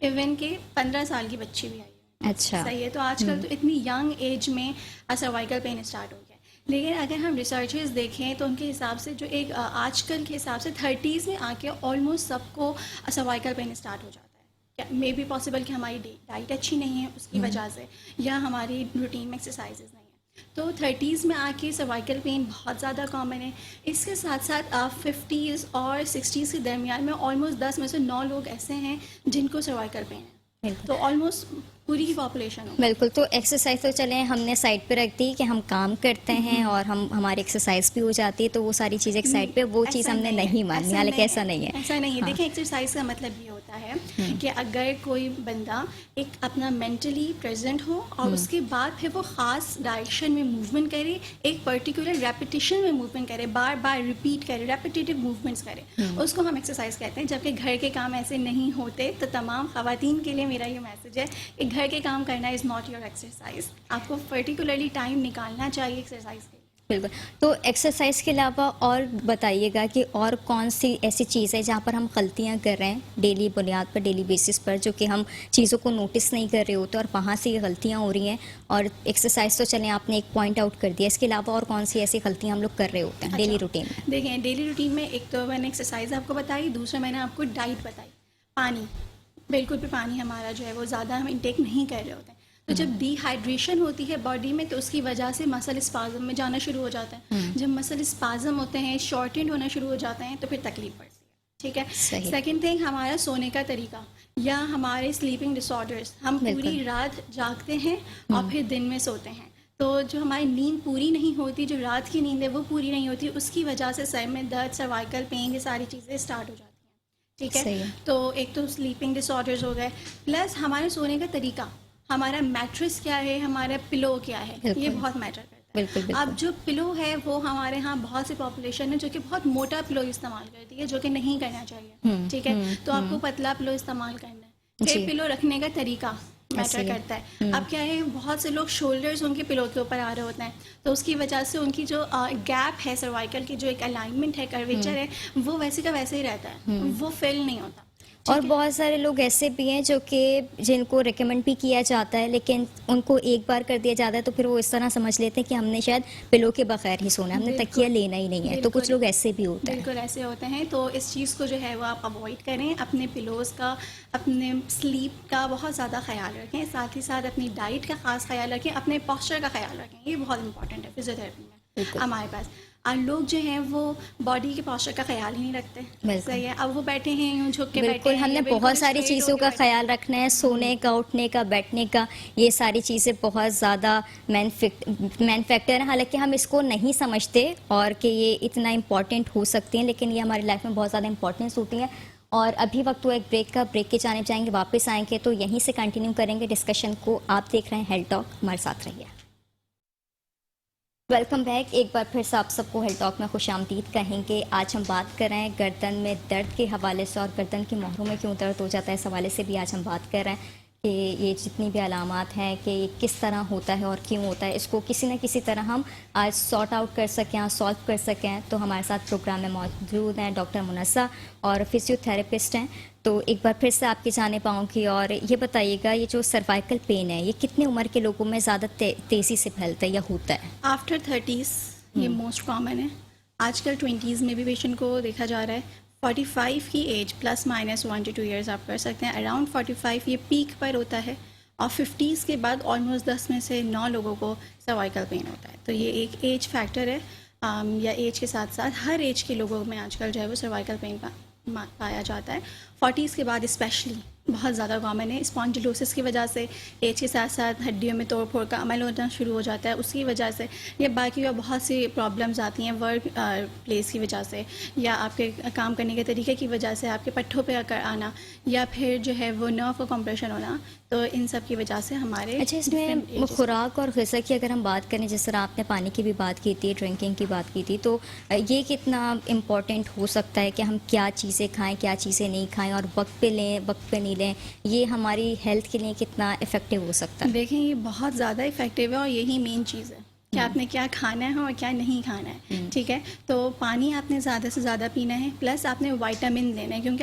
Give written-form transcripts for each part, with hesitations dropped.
Even کہ 15 سال کی بچی بھی آئی ہے. اچھا. صحیح ہے. تو آج کل تو اتنی ینگ ایج میں سروائیکل پین اسٹارٹ ہو گیا ہے. لیکن اگر ہم ریسرچز دیکھیں تو ان کے حساب سے جو ایک آج کل کے حساب سے 30s میں آ کے آلموسٹ سب کو سروائیکل پین اسٹارٹ ہو جاتا ہے. مے بی پاسبل کہ ہماری ڈائٹ اچھی نہیں ہے اس کی وجہ سے, یا ہماری روٹین میں ایکسرسائزز نہیں ہیں. تو 30s میں آ کے سروائیکل پین بہت زیادہ کامن ہے. اس کے ساتھ ساتھ 50s اور 60s کے درمیان میں آلموسٹ 10 میں سے 9 لوگ ایسے ہیں جن کو سروائیکل پین ہے. تو آلموسٹ پوری کی پاپولیشن ہو. بالکل. تو ایکسرسائز تو چلیں ہم نے سائڈ پہ رکھ دی کہ ہم کام کرتے ہیں اور ہماری ایکسرسائز بھی ہو جاتی ہے, تو وہ ساری چیزیں ایک سائڈ پہ, وہ چیز ہم نے نہیں مانی, حالانکہ ایسا نہیں ہے. ایسا نہیں ہے. دیکھیں ایکسرسائز کا مطلب یہ ہوتا ہے کہ اگر کوئی بندہ ایک اپنا مینٹلی پریزنٹ ہو اور اس کے بعد پھر وہ خاص ڈائریکشن میں موومنٹ کرے, ایک پرٹیکولر ریپیٹیشن میں موومنٹ کرے, بار بار ریپیٹ کرے, ریپیٹیٹیو موومنٹس کرے, اس کو ہم ایکسرسائز کہتے ہیں. جبکہ گھر کے کام ایسے نہیں ہوتے. تو تمام خواتین کے لیے میرا یہ میسج ہے کہ گھر کے کام کرنا از ناٹ یور ایکسرسائز. آپ کو پرٹیکولرلی ٹائم نکالنا چاہیے ایکسرسائز کے لیے. بالکل. تو ایکسرسائز کے علاوہ اور بتائیے گا کہ اور کون سی ایسی چیز ہے جہاں پر ہم غلطیاں کر رہے ہیں ڈیلی بنیاد پر, ڈیلی بیسس پر, جو کہ ہم چیزوں کو نوٹس نہیں کر رہے ہوتے اور وہاں سے یہ غلطیاں ہو رہی ہیں. اور ایکسرسائز تو چلیں آپ نے ایک پوائنٹ آؤٹ کر دیا, اس کے علاوہ اور کون سی ایسی غلطیاں ہم لوگ کر رہے ہوتے ہیں ڈیلی روٹین میں؟ دیکھیں ڈیلی روٹین میں ایک تو میں نے ایکسرسائز آپ کو بتائی, دوسرا میں نے آپ کو ڈائٹ بتائی. پانی, بالکل بھی پانی ہمارا جو ہے وہ زیادہ ہم انٹیک نہیں کر رہے ہوتے ہیں. تو جب ڈی ہائیڈریشن ہوتی ہے باڈی میں تو اس کی وجہ سے مسل اسپازم میں جانا شروع ہو جاتا ہے. جب مسل اسپازم ہوتے ہیں, شارٹنڈ ہونا شروع ہو جاتے ہیں, تو پھر تکلیف پڑتی ہے. ٹھیک ہے. سیکنڈ تھنگ, ہمارا سونے کا طریقہ یا ہمارے سلیپنگ ڈس آرڈرس. ہم پوری رات جاگتے ہیں اور پھر دن میں سوتے ہیں, تو جو ہماری نیند پوری نہیں ہوتی, جو رات کی نیند ہے وہ پوری نہیں ہوتی, اس کی وجہ سے سر میں درد, سروائیکل پین, یہ ساری چیزیں اسٹارٹ ہو جاتی ہیں. ٹھیک ہے. تو ایک تو سلیپنگ ڈس آرڈرز ہو گئے, پلس ہمارے سونے کا طریقہ, ہمارا میٹرس کیا ہے, ہمارا پلو کیا ہے, یہ بہت میٹر کرتا ہے. اب جو پلو ہے وہ ہمارے ہاں بہت سی پاپولیشن ہے جو کہ بہت موٹا پلو استعمال کرتی ہے, جو کہ نہیں کرنا چاہیے. ٹھیک ہے. تو آپ کو پتلا پلو استعمال کرنا ہے. پھر پلو رکھنے کا طریقہ میٹر کرتا ہے. اب کیا ہے, بہت سے لوگ شولڈرز ان کے پلو کے اوپر آ رہے ہوتے ہیں, تو اس کی وجہ سے ان کی جو گیپ ہے سروائیکل کی, جو ایک الائنمنٹ ہے, کرویچر ہے, وہ ویسے کا ویسے ہی رہتا ہے, وہ فل نہیں ہوتا. اور بہت سارے لوگ ایسے بھی ہیں جو کہ جن کو ریکمینڈ بھی کیا جاتا ہے, لیکن ان کو ایک بار کر دیا جاتا ہے تو پھر وہ اس طرح سمجھ لیتے ہیں کہ ہم نے شاید پلو کے بغیر ہی سونا ہے, ہم نے تکیہ لینا ہی نہیں ہے. تو کچھ لوگ ایسے بھی ہوتے ہیں. بالکل ایسے ہوتے ہیں. تو اس چیز کو جو ہے وہ آپ اوائڈ کریں. اپنے پلوز کا, اپنے سلیپ کا بہت زیادہ خیال رکھیں. ساتھ ہی ساتھ اپنی ڈائٹ کا خاص خیال رکھیں, اپنے پوسچر کا خیال رکھیں. یہ بہت امپورٹنٹ ہے فزیوتھراپی میں ہمارے پاس. اور لوگ جو ہیں وہ باڈی کے پوسچر کا خیال ہی نہیں رکھتے. صحیح ہے. اب وہ بیٹھے ہیں یوں جھک کے بیٹھے ہیں. ہم نے بہت ساری چیزوں کا خیال رکھنا ہے, سونے کا, اٹھنے کا, بیٹھنے کا, یہ ساری چیزیں بہت زیادہ مین فیکٹر ہیں. حالانکہ ہم اس کو نہیں سمجھتے اور کہ یہ اتنا امپورٹنٹ ہو سکتی ہیں, لیکن یہ ہماری لائف میں بہت زیادہ امپورٹنس ہوتی ہیں. اور ابھی وقت ہوا ایک بریک کا, بریک کی جانب جائیں گے, واپس آئیں گے تو یہیں سے کنٹینیو کریں گے ڈسکشن کو. آپ دیکھ رہے ہیں ہیلتھ ٹاک, ہمارے ساتھ رہیے. Welcome back. ایک بار پھر سے آپ سب کو ہیلتھ ٹاک میں خوش آمدید کہیں گے. آج ہم بات کر رہے ہیں گردن میں درد کے حوالے سے, اور گردن کے موہروں میں کیوں درد ہو جاتا ہے اس حوالے سے بھی آج ہم بات کر رہے ہیں کہ یہ جتنی بھی علامات ہیں کہ یہ کس طرح ہوتا ہے اور کیوں ہوتا ہے, اس کو کسی نہ کسی طرح ہم آج سارٹ آؤٹ کر سکیں, سالو کر سکیں. تو ہمارے ساتھ پروگرام میں موجود ہیں ڈاکٹر منزہ اور فزیو تھراپسٹ ہیں. تو ایک بار پھر سے آپ کی جانب آؤں گی, اور یہ بتائیے گا یہ جو سروائیکل پین ہے یہ کتنے عمر کے لوگوں میں زیادہ تیزی سے پھیلتا ہے یا ہوتا ہے؟ آفٹر 30s یہ موسٹ کامن ہے. آج کل 20s میں بھی پیشنٹ کو دیکھا جا رہا ہے. 45 کی age plus minus 1 to 2 years آپ کر سکتے ہیں. اراؤنڈ 45 یہ پیک پر ہوتا ہے, اور 50s کے بعد آلموسٹ 10 میں سے 9 لوگوں کو سروائیکل پین ہوتا ہے. تو یہ ایک ایج فیکٹر ہے, یا ایج کے ساتھ ساتھ ہر ایج کے لوگوں میں آج کل جو ہے وہ سروائیکل پین پایا جاتا ہے. 40s کے بعد اسپیشلی بہت زیادہ کامن ہے. اسپونڈیلوسس کی وجہ سے ایج کے ساتھ ساتھ ہڈیوں میں توڑ پھوڑ کا عمل ہونا شروع ہو جاتا ہے, اس کی وجہ سے, یا باقی بہت سی پرابلمز آتی ہیں ورک پلیس کی وجہ سے, یا آپ کے کام کرنے کے طریقے کی وجہ سے آپ کے پٹھوں پہ آنا, یا پھر جو ہے وہ نرو کا کمپریشن ہونا. تو ان سب کی وجہ سے ہمارے اچھا اس میں خوراک اور غذا کی اگر ہم بات کریں, جس طرح آپ نے پانی کی بھی بات کی تھی, ڈرنکنگ کی بات کی تھی, تو یہ کتنا امپورٹنٹ ہو سکتا ہے کہ ہم کیا چیزیں کھائیں, کیا چیزیں نہیں کھائیں, اور وقت پہ لیں وقت پہ نہیں لیں, یہ ہماری ہیلتھ کے لیے کتنا افیکٹو ہو سکتا ہے؟ دیکھیں یہ بہت زیادہ افیکٹو ہے, اور یہی مین چیز ہے. کہ آپ نے کیا کھانا ہے اور کیا نہیں کھانا ہے. ٹھیک ہے, تو پانی آپ نے زیادہ سے زیادہ پینا ہے, پلس آپ نے وائٹامن لینا ہے, کیونکہ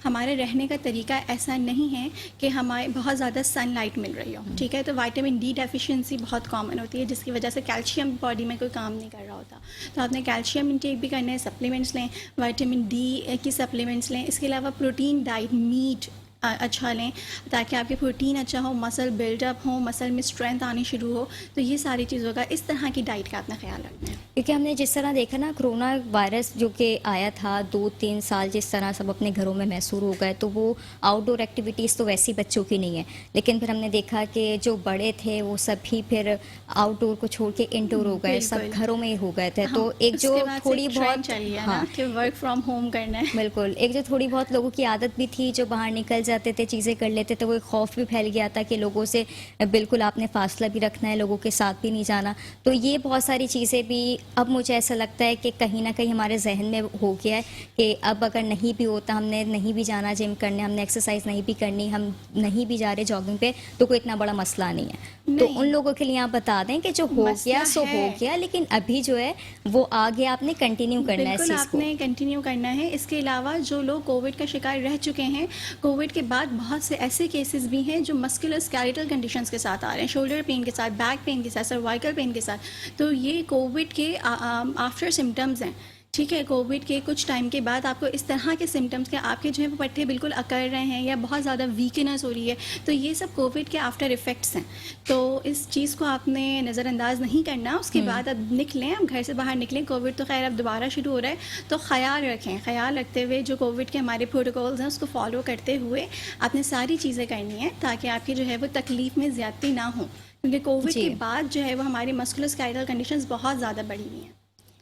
ہمارے رہنے کا طریقہ ایسا نہیں ہے کہ ہمارے بہت زیادہ سن لائٹ مل رہی ہو. ٹھیک ہے, تو وائٹامن ڈی ڈیفیشینسی بہت کامن ہوتی ہے, جس کی وجہ سے کیلشیم باڈی میں کوئی کام نہیں کر رہا ہوتا. تو آپ نے کیلشیم انٹیک بھی کرنا ہے, سپلیمنٹس لیں, وائٹامن ڈی کی سپلیمنٹس لیں. اس کے علاوہ پروٹین ڈائٹ, میٹ اچھا لیں تاکہ آپ کے پروٹین اچھا ہو, مسل بلڈ اپ ہو, مسل میں اسٹرینتھ آنی شروع ہو. تو یہ ساری چیزوں کا, اس طرح کی ڈائٹ کا اپنا خیال رکھنا ہے. کیونکہ ہم نے جس طرح دیکھا نا, کرونا وائرس جو کہ آیا تھا 2-3 سال جس طرح سب اپنے گھروں میں محصور ہو گئے, تو وہ آؤٹ ڈور ایکٹیویٹیز تو ویسی بچوں کی نہیں ہے, لیکن پھر ہم نے دیکھا کہ جو بڑے تھے وہ سب ہی پھر آؤٹ ڈور کو چھوڑ کے انڈور ہو گئے, سب گھروں میں ہی ہو گئے تھے. تو ایک جو تھوڑی بہت چلی ہے نا کہ ورک فرام ہوم کرنا ہے, بالکل, ایک جو تھوڑی بہت لوگوں کی عادت بھی تھی, جو باہر نکل جاتے تھے چیزیں کر لیتے تھے, وہ ایک خوف بھی پھیل گیا تھا کہ لوگوں سے بالکل آپ نے فاصلہ بھی رکھنا ہے, لوگوں کے ساتھ بھی نہیں جانا. تو یہ بہت ساری چیزیں بھی اب مجھے ایسا لگتا ہے کہ کہیں نہ کہیں ہمارے ذہن میں ہو گیا ہے کہ اب اگر نہیں بھی ہوتا, ہم نے نہیں بھی جانا جم کرنے, ہم نے ایکسرسائز نہیں بھی کرنی, ہم نہیں بھی جا رہے جاگنگ پہ, تو کوئی اتنا بڑا مسئلہ نہیں ہے. تو ان لوگوں کے لیے آپ بتا دیں کہ جو ہو گیا سو ہو گیا, لیکن ابھی جو ہے وہ آگے آپ نے کنٹینیو کرنا ہے اس چیز کو. آپ نے کنٹینیو کرنا ہے. اس کے علاوہ جو لوگ کووڈ کا شکار رہ چکے ہیں, کووڈ کے بعد بہت سے ایسے کیسز بھی ہیں جو مسکولر اسکیلیٹل کنڈیشنز کے ساتھ آ رہے ہیں, شولڈر پین کے ساتھ, بیک پین کے ساتھ, سروائیکل پین کے ساتھ. تو یہ کووڈ کے آفٹر سمٹمز ہیں. ٹھیک ہے, کووڈ کے کچھ ٹائم کے بعد آپ کو اس طرح کے سمٹمس کے آپ کے جو ہے وہ پٹھے بالکل اکڑ رہے ہیں یا بہت زیادہ ویکنس ہو رہی ہے, تو یہ سب کووڈ کے آفٹر ایفیکٹس ہیں. تو اس چیز کو آپ نے نظر انداز نہیں کرنا. اس کے بعد اب نکلیں, اب گھر سے باہر نکلیں. کووڈ تو خیر اب دوبارہ شروع ہو رہا ہے, تو خیال رکھیں. خیال رکھتے ہوئے جو کووڈ کے ہمارے پروٹوکولز ہیں اس کو فالو کرتے ہوئے آپ نے ساری چیزیں کرنی ہیں تاکہ آپ کی جو ہے وہ تکلیف میں زیادتی نہ ہو, کیونکہ کووڈ کے بعد جو ہے وہ ہماری مسکولر اسکیلیٹل کنڈیشنز بہت زیادہ بڑھی ہوئی ہیں.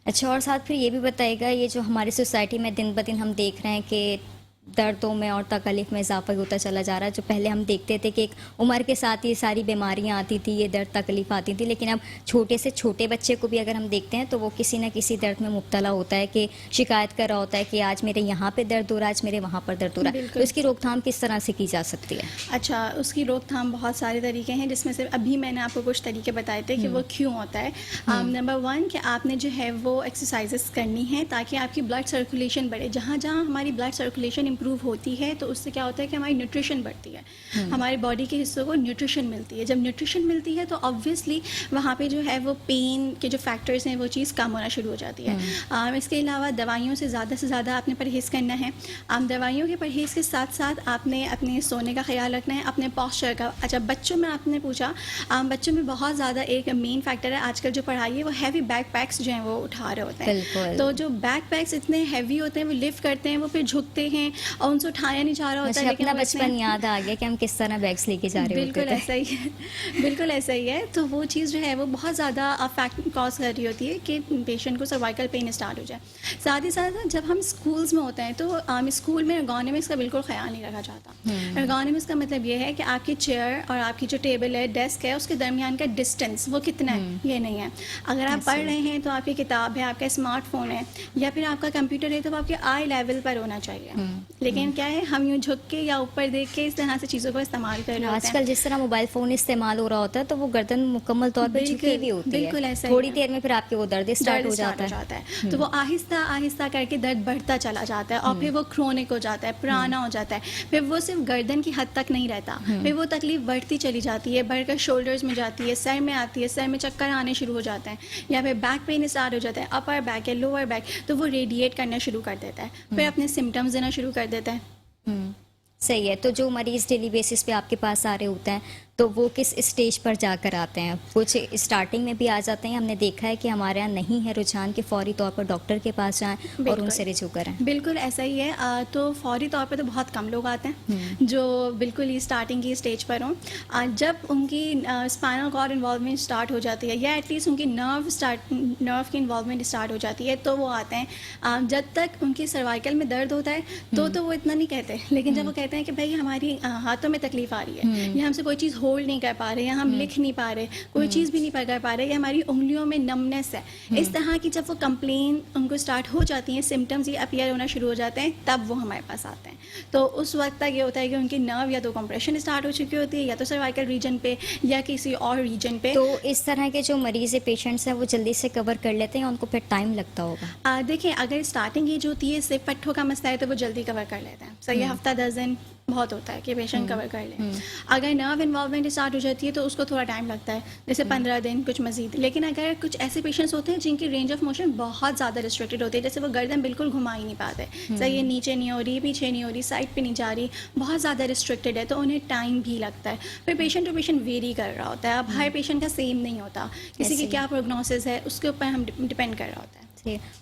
اچھا, اور ساتھ پھر یہ بھی بتائے گا, یہ جو ہماری سوسائٹی میں دن بدن ہم دیکھ رہے ہیں کہ دردوں میں اور تکلیف میں اضافہ ہوتا چلا جا رہا ہے. جو پہلے ہم دیکھتے تھے کہ ایک عمر کے ساتھ یہ ساری بیماریاں آتی تھی, یہ درد تکلیف آتی تھی, لیکن اب چھوٹے سے چھوٹے بچے کو بھی اگر ہم دیکھتے ہیں تو وہ کسی نہ کسی درد میں مبتلا ہوتا ہے, کہ شکایت کر رہا ہوتا ہے کہ آج میرے یہاں پہ درد ہو رہا ہے, آج میرے وہاں پر درد ہو رہا ہے. تو اس کی روک تھام کس طرح سے کی جا سکتی ہے؟ اچھا, اس کی روک تھام بہت سارے طریقے ہیں, جس میں سے ابھی میں نے آپ کو کچھ طریقے بتائے تھے کہ وہ کیوں ہوتا ہے. نمبر 1 کہ آپ نے جو ہے وہ ایکسرسائزز کرنی ہے تاکہ آپ کی بلڈ سرکولیشن بڑھے. جہاں جہاں ہماری بلڈ سرکولیشن امپروو ہوتی ہے تو اس سے کیا ہوتا ہے کہ ہماری نیوٹریشن بڑھتی ہے, ہمارے باڈی کے حصوں کو نیوٹریشن ملتی ہے. جب نیوٹریشن ملتی ہے تو آبویسلی وہاں پہ جو ہے وہ پین کے جو فیکٹرز ہیں وہ چیز کم ہونا شروع ہو جاتی ہے. اس کے علاوہ دوائیوں سے زیادہ آپ نے پرہیز کرنا ہے. دوائیوں کے پرہیز کے ساتھ ساتھ آپ نے اپنے سونے کا خیال رکھنا ہے, اپنے پوسچر کا. اچھا, بچوں میں آپ نے پوچھا, بچوں میں بہت زیادہ ایک مین فیکٹر ہے آج کل جو پڑھائی ہے, وہ ہیوی بیک پیکس جو ہیں وہ اٹھا رہے ہوتے ہیں. تو جو بیک پیکس اتنے ہیوی ہوتے ہیں, وہ لفٹ کرتے ہیں, وہ پھر جھکتے ہیں اور ان سے اٹھایا نہیں جا رہا ہوتا ہے. اپنا بچپن یاد آ گیا کہ ہم کس طرح بیگس لے کے جا رہے ہوتے تھے. بالکل ایسا ہی ہے, بالکل ایسا ہی ہے. تو وہ چیز جو ہے وہ بہت زیادہ افیکٹ کاز کر رہی ہوتی ہے کہ پیشنٹ کو سروائیکل پین اسٹارٹ ہو جائے. ساتھ ہی ساتھ جب ہم اسکولس میں ہوتے ہیں تو اسکول میں ارگونمکس کا بالکل خیال نہیں رکھا جاتا. ارگونمکس کا مطلب یہ ہے کہ آپ کی چیئر اور آپ کی جو ٹیبل ہے, ڈیسک ہے, اس کے درمیان کا ڈسٹینس وہ کتنا ہے, یہ نہیں ہے. اگر آپ پڑھ رہے ہیں تو آپ کی کتاب ہے, آپ کا اسمارٹ فون ہے یا پھر آپ کا کمپیوٹر ہے, تو وہ آپ کے آئی لیول پر ہونا چاہیے. لیکن کیا ہے, ہم یوں جھک کے یا اوپر دیکھ کے اس طرح سے چیزوں کو استعمال کر رہے ہوتے ہیں. آج کل جس طرح موبائل فون استعمال ہو رہا ہوتا ہے تو وہ گردن مکمل طور پہ جھکی ہوئی ہوتی ہے. بالکل ایسا, تھوڑی دیر میں پھر آپ کے وہ درد اسٹارٹ ہو جاتا ہے. تو وہ آہستہ آہستہ کر کے درد بڑھتا چلا جاتا ہے اور پھر وہ کرونک ہو جاتا ہے, پرانا ہو جاتا ہے. پھر وہ صرف گردن کی حد تک نہیں رہتا, پھر وہ تکلیف بڑھتی چلی جاتی ہے, بڑھ کر شولڈرز میں جاتی ہے, سر میں آتی ہے, سر میں چکر آنے شروع ہو جاتے ہیں, یا پھر بیک پین اسٹارٹ ہو جاتا ہے, اپر بیک یا لوور بیک, تو وہ ریڈیٹ کرنا شروع کر دیتا ہے, پھر اپنے سمٹمز دینا شروع کر دیتا ہے. صحیح ہے. تو جو مریض ڈیلی بیسس پہ آپ کے پاس آ رہے ہوتے ہیں تو وہ کس اسٹیج پر جا کر آتے ہیں؟ کچھ اسٹارٹنگ میں بھی آ جاتے ہیں, ہم نے دیکھا ہے کہ ہمارے یہاں نہیں ہے رجحان کہ فوری طور پر ڈاکٹر کے پاس جائیں اور ان سے رجوع کریں. بالکل ایسا ہی ہے. تو فوری طور پہ تو بہت کم لوگ آتے ہیں جو بالکل ہی اسٹارٹنگ کی اسٹیج پر ہوں. جب ان کی اسپائنل کارڈ انوالومنٹ اسٹارٹ ہو جاتی ہے یا ایٹ لیسٹ ان کی نرو کی انوالومنٹ اسٹارٹ ہو جاتی ہے تو وہ آتے ہیں. جب تک ان کی سروائیکل میں درد ہوتا ہے تو وہ اتنا نہیں کہتے, لیکن جب وہ کہتے ہیں کہ بھائی ہماری ہاتھوں میں تکلیف آ رہی ہے یا ہم سے کوئی چیز ہولڈ نہیں کر پا رہے یا ہم لکھ نہیں پا رہے, کوئی چیز بھی نہیں کر پا رہے, یا ہماری انگلیوں میں نمنس ہے, اس طرح کی جب وہ کمپلین ان کو اسٹارٹ ہو جاتی ہیں, سمٹمز یہ اپیئر ہونا شروع ہو جاتے ہیں, تب وہ ہمارے پاس آتے ہیں. تو اس وقت تک یہ ہوتا ہے کہ ان کی نرو یا تو کمپریشن اسٹارٹ ہو چکی ہوتی ہے, یا تو سروائکل ریجن پہ یا کسی اور ریجن پہ. تو اس طرح کے جو مریض پیشنٹس ہیں وہ جلدی سے کور کر لیتے ہیں, ان کو پھر ٹائم لگتا ہوگا؟ دیکھیں, اگر اسٹارٹنگ ایج ہوتی ہے, صرف پٹھوں کا مسئلہ ہے, تو وہ جلدی کور کر لیتے ہیں. صحیح, ہفتہ 10 دن بہت ہوتا ہے کہ پیشنٹ کور کر لیں. اگر نرو انوالومنٹ اسٹارٹ ہو جاتی ہے تو اس کو تھوڑا ٹائم لگتا ہے, جیسے 15 دن کچھ مزید. لیکن اگر کچھ ایسے پیشنٹس ہوتے ہیں جن کی رینج آف موشن بہت زیادہ ریسٹرکٹیڈ ہوتی ہے, جیسے وہ گردن بالکل گھما ہی نہیں پاتے, صحیح, نیچے نہیں ہو رہی, پیچھے نہیں ہو رہی, سائڈ پہ نہیں جا رہی, بہت زیادہ ریسٹرکٹیڈ ہے, تو انہیں ٹائم بھی لگتا ہے. پھر پیشنٹ ٹو پیشنٹ ویری کر رہا ہوتا ہے. اب ہر پیشنٹ کا سیم نہیں ہوتا, کسی کی کیا پروگنوسس ہے اس کے اوپر ہم ڈپینڈ کر رہا ہوتا ہے.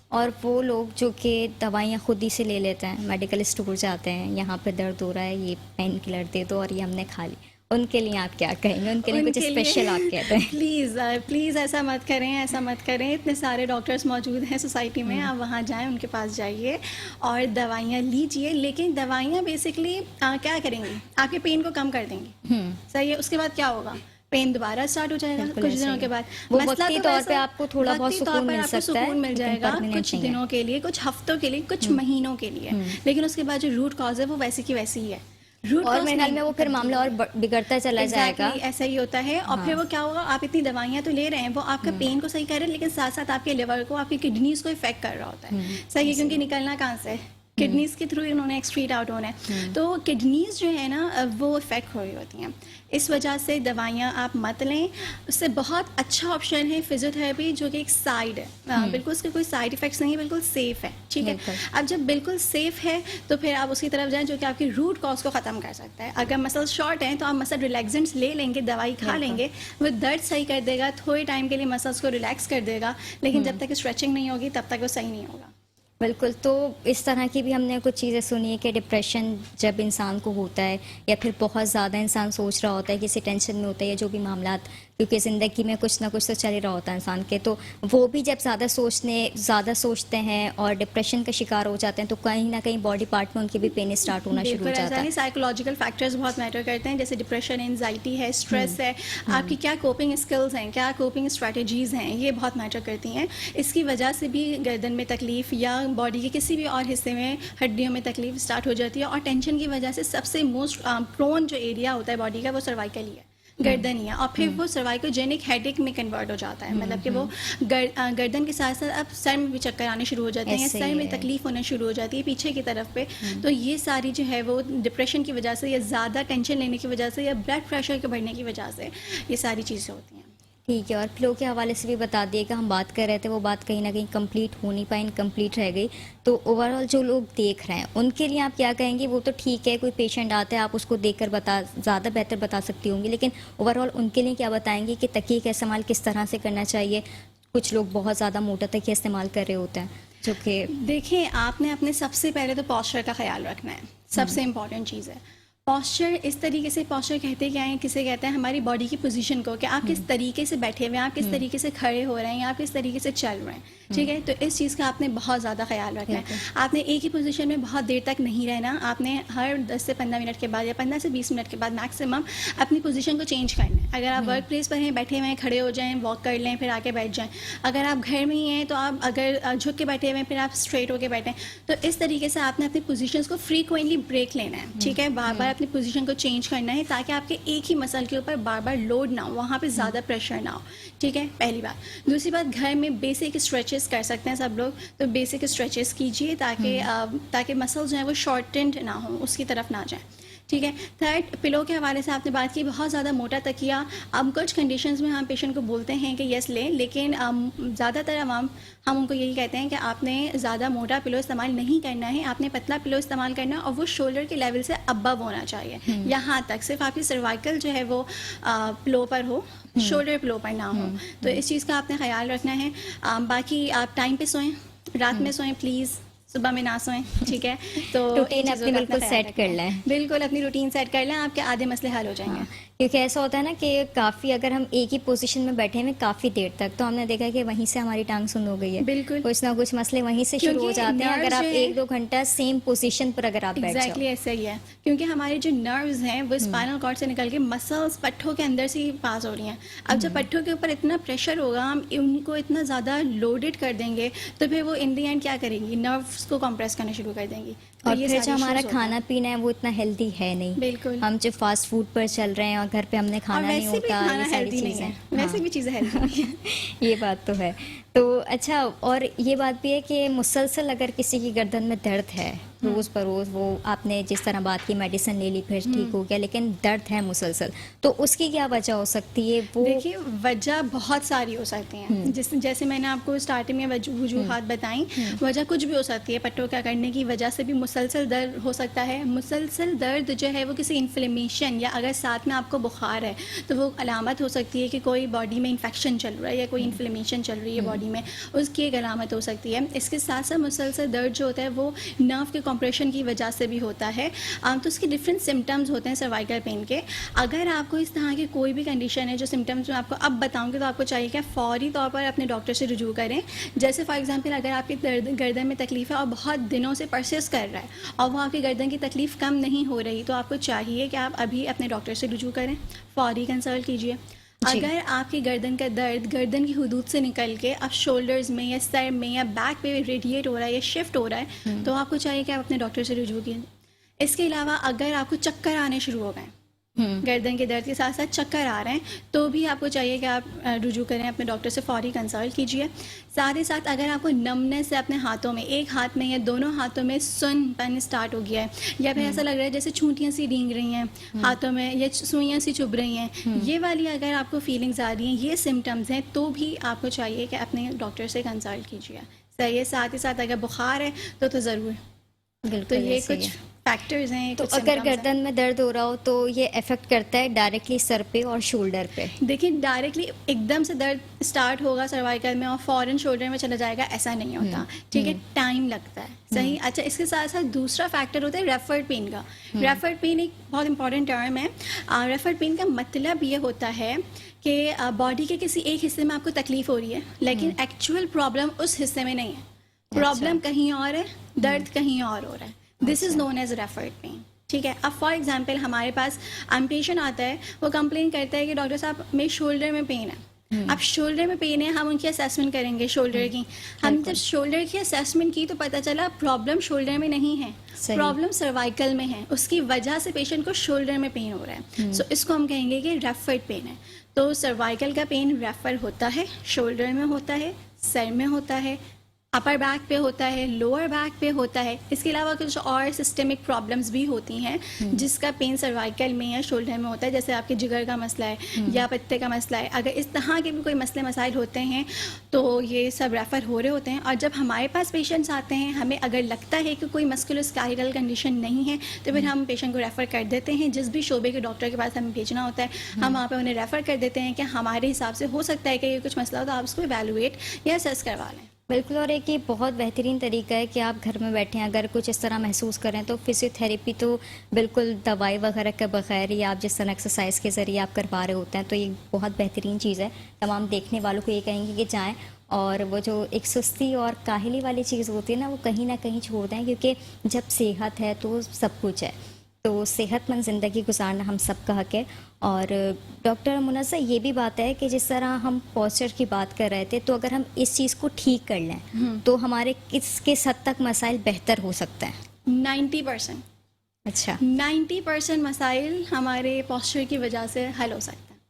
اور وہ لوگ جو کہ دوائیاں خود ہی سے لے لیتے ہیں, میڈیکل اسٹور جاتے ہیں, یہاں پہ درد ہو رہا ہے, یہ پین کلر دے دو اور یہ ہم نے کھا لی, ان کے لیے آپ کیا کہیں گے؟ ان کے لیے کچھ اسپیشل آپ کہتے ہیں؟ پلیز ایسا مت کریں, ایسا مت کریں. اتنے سارے ڈاکٹرس موجود ہیں سوسائٹی میں, آپ وہاں جائیں, ان کے پاس جائیے اور دوائیاں لیجیے. لیکن دوائیاں بیسکلی کیا کریں گی, آپ کے پین کو کم کر دیں گی, صحیح ہے. اس کے بعد کیا ہوگا, پین دوبارہ اسٹارٹ ہو جائے گا کچھ دنوں کے بعد. وقتی طور پہ آپ کو تھوڑا بہت سکون مل جائے گا کچھ دنوں کے لیے, کچھ ہفتوں کے لیے, کچھ مہینوں کے لیے. لیکن اس کے بعد جو روٹ کاز ہے وہ ویسی کی ویسی ہی ہے. اور میرے خیال میں وہ پھر معاملہ اور بگڑتا چلا جائے گا. ایسا ہی ہوتا ہے. اور پھر وہ کیا ہوگا, آپ اتنی دوائیاں تو لے رہے ہیں, وہ آپ کا پین کو صحیح کر رہے ہیں, لیکن ساتھ ساتھ آپ کے لیور کو, آپ کی کڈنیز کو افیکٹ کر رہا ہوتا ہے. صحیح ہے, کیونکہ نکلنا کہاں سے, کڈنیز کے تھرو انہوں نے ایکسکریٹ آؤٹ ہونا ہے. تو کڈنیز جو ہے نا وہ افیکٹ ہو رہی ہوتی ہیں. اس وجہ سے دوائیاں آپ مت لیں. اس سے بہت اچھا آپشن ہے فزیو تھراپی, جو کہ ایک سائڈ ہے, بالکل اس کے کوئی سائڈ افیکٹس نہیں, بالکل سیف ہے. ٹھیک ہے, اب جب بالکل سیف ہے تو پھر آپ اس کی طرف جائیں جو کہ آپ کی روٹ کاز کو ختم کر سکتا ہے. اگر مسل شارٹ ہیں تو آپ مسل ریلیکسنٹس لے لیں گے, دوائی کھا لیں گے, وہ درد صحیح کر دے گا, تھوڑے ٹائم کے لیے مسلس کو ریلیکس کر دے گا, لیکن جب تک اسٹریچنگ نہیں ہوگی تب تک وہ صحیح نہیں ہوگا. بالکل. تو اس طرح کی بھی ہم نے کچھ چیزیں سنی ہے کہ ڈپریشن جب انسان کو ہوتا ہے, یا پھر بہت زیادہ انسان سوچ رہا ہوتا ہے, کسی ٹینشن میں ہوتا ہے, یا جو بھی معاملات, کیونکہ زندگی میں کچھ نہ کچھ تو چل ہی رہا ہوتا ہے انسان کے, تو وہ بھی جب زیادہ سوچتے ہیں اور ڈپریشن کا شکار ہو جاتے ہیں, تو کہیں نہ کہیں باڈی پارٹ میں ان کی بھی پین اسٹارٹ ہونا شروع ہو جاتا ہے. سائیکولوجیکل فیکٹرز بہت میٹر کرتے ہیں, جیسے ڈپریشن, اینزائٹی ہے, اسٹریس ہے, آپ کی کیا کوپنگ اسکلز ہیں, کیا کوپنگ اسٹریٹجیز ہیں, یہ بہت میٹر کرتی ہیں. اس کی وجہ سے بھی گردن میں تکلیف یا باڈی کے کسی بھی اور حصے میں, ہڈیوں میں تکلیف اسٹارٹ ہو جاتی ہے. اور ٹینشن کی وجہ سے سب سے موسٹ پرون جو ایریا ہوتا ہے باڈی کا وہ سروائکل ہی ہے, گردن ہی ہے. اور پھر وہ سروائکوجینک ہیڈ ایک میں کنورٹ ہو جاتا ہے, مطلب کہ وہ گردن کے ساتھ ساتھ اب سر میں بھی چکر آنے شروع ہو جاتے ہیں, یا سر میں تکلیف ہونا شروع ہو جاتی ہے پیچھے کی طرف پہ. تو یہ ساری جو ہے وہ ڈپریشن کی وجہ سے, یا زیادہ ٹینشن لینے کی وجہ سے, یا بلڈ پریشر کے بڑھنے کی وجہ سے یہ ساری چیزیں ہوتی ہیں. ٹھیک ہے. اور فلو کے حوالے سے بھی بتا دیے کہ ہم بات کر رہے تھے, وہ بات کہیں نہ کہیں کمپلیٹ ہو نہیں پائی, انکمپلیٹ رہ گئی. تو اوور آل جو لوگ دیکھ رہے ہیں ان کے لیے آپ کیا کہیں گے؟ وہ تو ٹھیک ہے, کوئی پیشنٹ آتا ہے آپ اس کو دیکھ کر زیادہ بہتر بتا سکتی ہوں گی, لیکن اوور آل ان کے لیے کیا بتائیں گے کہ تکیے کا استعمال کس طرح سے کرنا چاہیے؟ کچھ لوگ بہت زیادہ موٹا تکیہ استعمال کر رہے ہوتے ہیں, جو کہ دیکھیں, آپ نے اپنے سب سے پہلے تو پوسچر کا خیال رکھنا ہے, سب سے امپورٹنٹ چیز ہے. پوسچر اس طریقے سے, پوسچر کہتے کیا ہیں, کسے کہتے ہیں ہماری باڈی کی پوزیشن کو, کہ آپ کس طریقے سے بیٹھے ہوئے ہیں, آپ کس طریقے سے کھڑے ہو رہے ہیں, یا آپ کس طریقے سے چل رہے ہیں. ٹھیک ہے, تو اس چیز کا آپ نے بہت زیادہ خیال رکھنا ہے. آپ نے ایک ہی پوزیشن میں بہت دیر تک نہیں رہنا, آپ نے ہر 10 سے 15 منٹ کے بعد, یا 15 سے 20 منٹ کے بعد میکسیمم اپنی پوزیشن کو چینج کرنا ہے. اگر آپ ورک پلیس پر ہیں, بیٹھے ہوئے ہیں, کھڑے ہو جائیں, واک کر لیں, پھر آ کے بیٹھ جائیں. اگر آپ گھر میں ہی ہیں تو آپ اگر جھک کے بیٹھے ہوئے ہیں, پھر آپ اسٹریٹ ہو کے بیٹھیں. تو اس طریقے سے آپ نے اپنی پوزیشنس کو فریکوینٹلی بریک لینا ہے. ٹھیک ہے, بار بار اپنی پوزیشن کو چینج کرنا ہے, تاکہ آپ کے ایک ہی مسل کے اوپر بار بار لوڈ نہ ہو, وہاں پہ زیادہ پریشر نہ ہو. ٹھیک ہے, پہلی بات. دوسری بات, گھر میں بیسک اسٹریچز کر سکتے ہیں سب لوگ, تو بیسک اسٹریچز کیجیے تاکہ مسلز جو ہیں وہ شارٹنڈ نہ ہوں, اس کی طرف نہ جائیں. ٹھیک ہے. تھرڈ, پلو کے حوالے سے آپ نے بات کی, بہت زیادہ موٹا تکیہ. اب کچھ کنڈیشنز میں ہم پیشنٹ کو بولتے ہیں کہ یس لیں, لیکن زیادہ تر عوام ہم ان کو یہی کہتے ہیں کہ آپ نے زیادہ موٹا پلو استعمال نہیں کرنا ہے, آپ نے پتلا پلو استعمال کرنا ہے, اور وہ شولڈر کے لیول سے ابو ہونا چاہیے. یہاں تک صرف آپ کی سروائکل جو ہے وہ پلو پر ہو, شولڈر پلو پر نہ ہو. تو اس چیز کا آپ نے خیال رکھنا ہے. باقی آپ ٹائم پہ سوئیں, رات میں سوئیں پلیز, صبح میں نہ سوئیں, ٹھیک ہے, تو روٹین اپنی بالکل سیٹ کر لیں, بالکل اپنی روٹین سیٹ کر لیں, آپ کے آدھے مسئلے حل ہو جائیں گے. کیونکہ ایسا ہوتا ہے نا کہ کافی اگر ہم ایک ہی پوزیشن میں بیٹھے ہیں کافی دیر تک, تو ہم نے دیکھا کہ وہیں سے ہماری ٹانگ سن ہو گئی ہے, بالکل کچھ نہ کچھ مسئلے وہیں سے شروع ہو جاتے ہیں اگر آپ 1-2 گھنٹہ سیم پوزیشن پر اگر آپ بیٹھ جاؤ. ایگزیکٹلی ایسا ہی ہے, کیونکہ ہمارے جو نروز ہیں وہ اسپائنل کارڈ سے نکل کے مسلس پٹھوں کے اندر سے ہی پاس ہو رہی ہیں. اب جب پٹھوں کے اوپر اتنا پریشر ہوگا, ہم ان کو اتنا زیادہ لوڈڈ کر دیں گے, تو پھر وہ ان دی اینڈ کیا کریں گی, نروز کو کمپریس کرنا شروع کر دیں گی. اور پھر جو ہمارا کھانا پینا ہے وہ اتنا ہیلدی ہے نہیں, بالکل ہم جو فاسٹ فوڈ پر چل رہے ہیں اور گھر پہ ہم نے کھانا نہیں ہوتا, یہ ساری چیزیں, ویسے بھی چیزیں ہیلدی نہیں ہیں. یہ بات تو ہے. تو اچھا, اور یہ بات بھی ہے کہ مسلسل اگر کسی کی گردن میں درد ہے روز بروز, وہ آپ نے جس طرح بات کی میڈیسن لے لی پھر ٹھیک ہو گیا, لیکن درد ہے مسلسل, تو اس کی کیا وجہ ہو سکتی ہے؟ وہ دیکھیے وجہ بہت ساری ہو سکتی ہیں, جیسے میں نے آپ کو اسٹارٹنگ میں وجوہات بتائیں, وجہ کچھ بھی ہو سکتی ہے. پٹھوں کا کرنے کی وجہ سے بھی مسلسل درد ہو سکتا ہے. مسلسل درد جو ہے وہ کسی انفلیمیشن, یا اگر ساتھ میں آپ کو بخار ہے تو وہ علامت ہو سکتی ہے کہ کوئی باڈی میں انفیکشن چل رہا ہے یا کوئی انفلیمیشن چل رہی ہے باڈی میں, اس کی ایک علامت ہو سکتی ہے. اس کے ساتھ ساتھ مسلسل درد جو ہوتا ہے وہ نرو کے کمپریشن کی وجہ سے بھی ہوتا ہے. تو اس کے ڈفرینٹ سمٹمز ہوتے ہیں سروائکل پین کے. اگر آپ کو اس طرح کی کوئی بھی کنڈیشن ہے, جو سمٹمز میں آپ کو اب بتاؤں گی, تو آپ کو چاہیے کہ فوری طور پر اپنے ڈاکٹر سے رجوع کریں. جیسے فار ایگزامپل اگر آپ کی گردن میں تکلیف ہے اور بہت دنوں سے پرسسٹ کر رہا ہے اور وہ آپ کی گردن کی تکلیف کم نہیں ہو رہی, تو آپ کو چاہیے کہ آپ ابھی اپنے ڈاکٹر سے رجوع کریں, فوری کنسلٹ کیجیے. اگر آپ کی گردن کا درد گردن کی حدود سے نکل کے اب شولڈرز میں یا سر میں یا بیک پہ ریڈیٹ ہو رہا ہے یا شفٹ ہو رہا ہے, تو آپ کو چاہیے کہ آپ اپنے ڈاکٹر سے رجوع کیجیے. اس کے علاوہ اگر آپ کو چکر آنے شروع ہو گئے, گردن کے درد کے ساتھ ساتھ چکر آ رہے ہیں, تو بھی آپ کو چاہیے کہ آپ رجوع کریں, اپنے ڈاکٹر سے فوری کنسلٹ کیجیے. ساتھ ہی ساتھ اگر آپ کو نمنس ہے اپنے ہاتھوں میں, ایک ہاتھ میں یا دونوں ہاتھوں میں سن پن اسٹارٹ ہو گیا ہے, یا پھر ایسا لگ رہا ہے جیسے چونٹیاں سی رینگ رہی ہیں ہاتھوں میں یا سوئیاں سی چبھ رہی ہیں, یہ والی اگر آپ کو فیلنگز آ رہی ہیں, یہ سمٹمز ہیں, تو بھی آپ کو چاہیے کہ اپنے ڈاکٹر سے کنسلٹ کیجیے. صحیح ہے. ساتھ ہی ساتھ اگر بخار ہے تو ضرور, تو یہ کچھ فیکٹرز ہیں. تو اگر گردن میں درد ہو رہا ہو تو یہ افیکٹ کرتا ہے ڈائریکٹلی سر پہ اور شولڈر پہ؟ دیکھیں ڈائریکٹلی ایک دم سے درد اسٹارٹ ہوگا سروائکل میں اور فوراً شولڈر میں چلا جائے گا, ایسا نہیں ہوتا, ٹھیک ہے, ٹائم لگتا ہے. صحیح. اچھا, اس کے ساتھ ساتھ دوسرا فیکٹر ہوتا ہے ریفرڈ پین کا. ریفرڈ پین ایک بہت امپورٹنٹ ٹرم ہے. ریفرڈ پین کا مطلب یہ ہوتا ہے کہ باڈی کے کسی ایک حصے میں آپ کو تکلیف ہو رہی ہے, لیکن ایکچوئل پرابلم اس حصے میں نہیں ہے, پرابلم کہیں اور ہے, درد کہیں اور ہو رہا ہے. دس از نون ایز ریفرڈ پین, ٹھیک ہے. اب فار ایگزامپل ہمارے پاس پیشنٹ آتا ہے, وہ کمپلین کرتا ہے کہ ڈاکٹر صاحب میرے شولڈر میں پین ہے. اب شولڈر میں پین ہے, ہم ان کی اسیسمنٹ کریں گے شولڈر کی. ہم جب شولڈر کی اسیسمنٹ کی تو پتہ چلا پرابلم شولڈر میں نہیں ہے, پرابلم سروائکل میں ہے. اس کی وجہ سے پیشنٹ کو شولڈر میں پین ہو رہا ہے. سو اس کو ہم کہیں گے کہ ریفرڈ پین ہے. تو سروائکل کا پین ریفر ہوتا ہے, شولڈر میں ہوتا ہے, سر میں ہوتا ہے, اپر بیک پہ ہوتا ہے, لوور بیک پہ ہوتا ہے. اس کے علاوہ کچھ اور سسٹمک پرابلمس بھی ہوتی ہیں جس کا پین سروائکل میں یا شولڈر میں ہوتا ہے, جیسے آپ کے جگر کا مسئلہ ہے یا پتے کا مسئلہ ہے. اگر اس طرح کے بھی کوئی مسئلے مسائل ہوتے ہیں تو یہ سب ریفر ہو رہے ہوتے ہیں. اور جب ہمارے پاس پیشنٹس آتے ہیں, ہمیں اگر لگتا ہے کہ کوئی مسکولوسکلیٹل کنڈیشن نہیں ہے, تو پھر ہم پیشنٹ کو ریفر کر دیتے ہیں. جس بھی شعبے کے ڈاکٹر کے پاس ہمیں بھیجنا ہوتا ہے, ہم وہاں پہ انہیں ریفر کر دیتے ہیں کہ ہمارے حساب سے ہو سکتا ہے کہ یہ کچھ مسئلہ ہو, تو آپ اس کو ایویلویٹ یا اسیس کروا لیں. بالکل. اور ایک یہ بہت بہترین طریقہ ہے کہ آپ گھر میں بیٹھیں, اگر کچھ اس طرح محسوس کریں تو فزیو تھیراپی تو بالکل دوائی وغیرہ کے بغیر ہی آپ جس طرح ایکسرسائز کے ذریعے آپ کروا رہے ہوتے ہیں, تو یہ بہت بہترین چیز ہے. تمام دیکھنے والوں کو یہ کہیں گے کہ جائیں اور وہ جو ایک سستی اور کاہلی والی چیز ہوتی ہے نا, وہ کہیں نہ کہیں چھوڑ دیں, کیونکہ جب صحت ہے تو سب کچھ ہے. تو صحت مند زندگی گزارنا ہم سب کا حق ہے. اور ڈاکٹر منزہ, یہ بھی بات ہے کہ جس طرح ہم پوسچر کی بات کر رہے تھے, تو اگر ہم اس چیز کو ٹھیک کر لیں تو ہمارے کس حد تک مسائل بہتر ہو سکتے ہیں؟ 90%. اچھا, 90% مسائل ہمارے پوسچر کی وجہ سے حل ہو سکتے ہیں.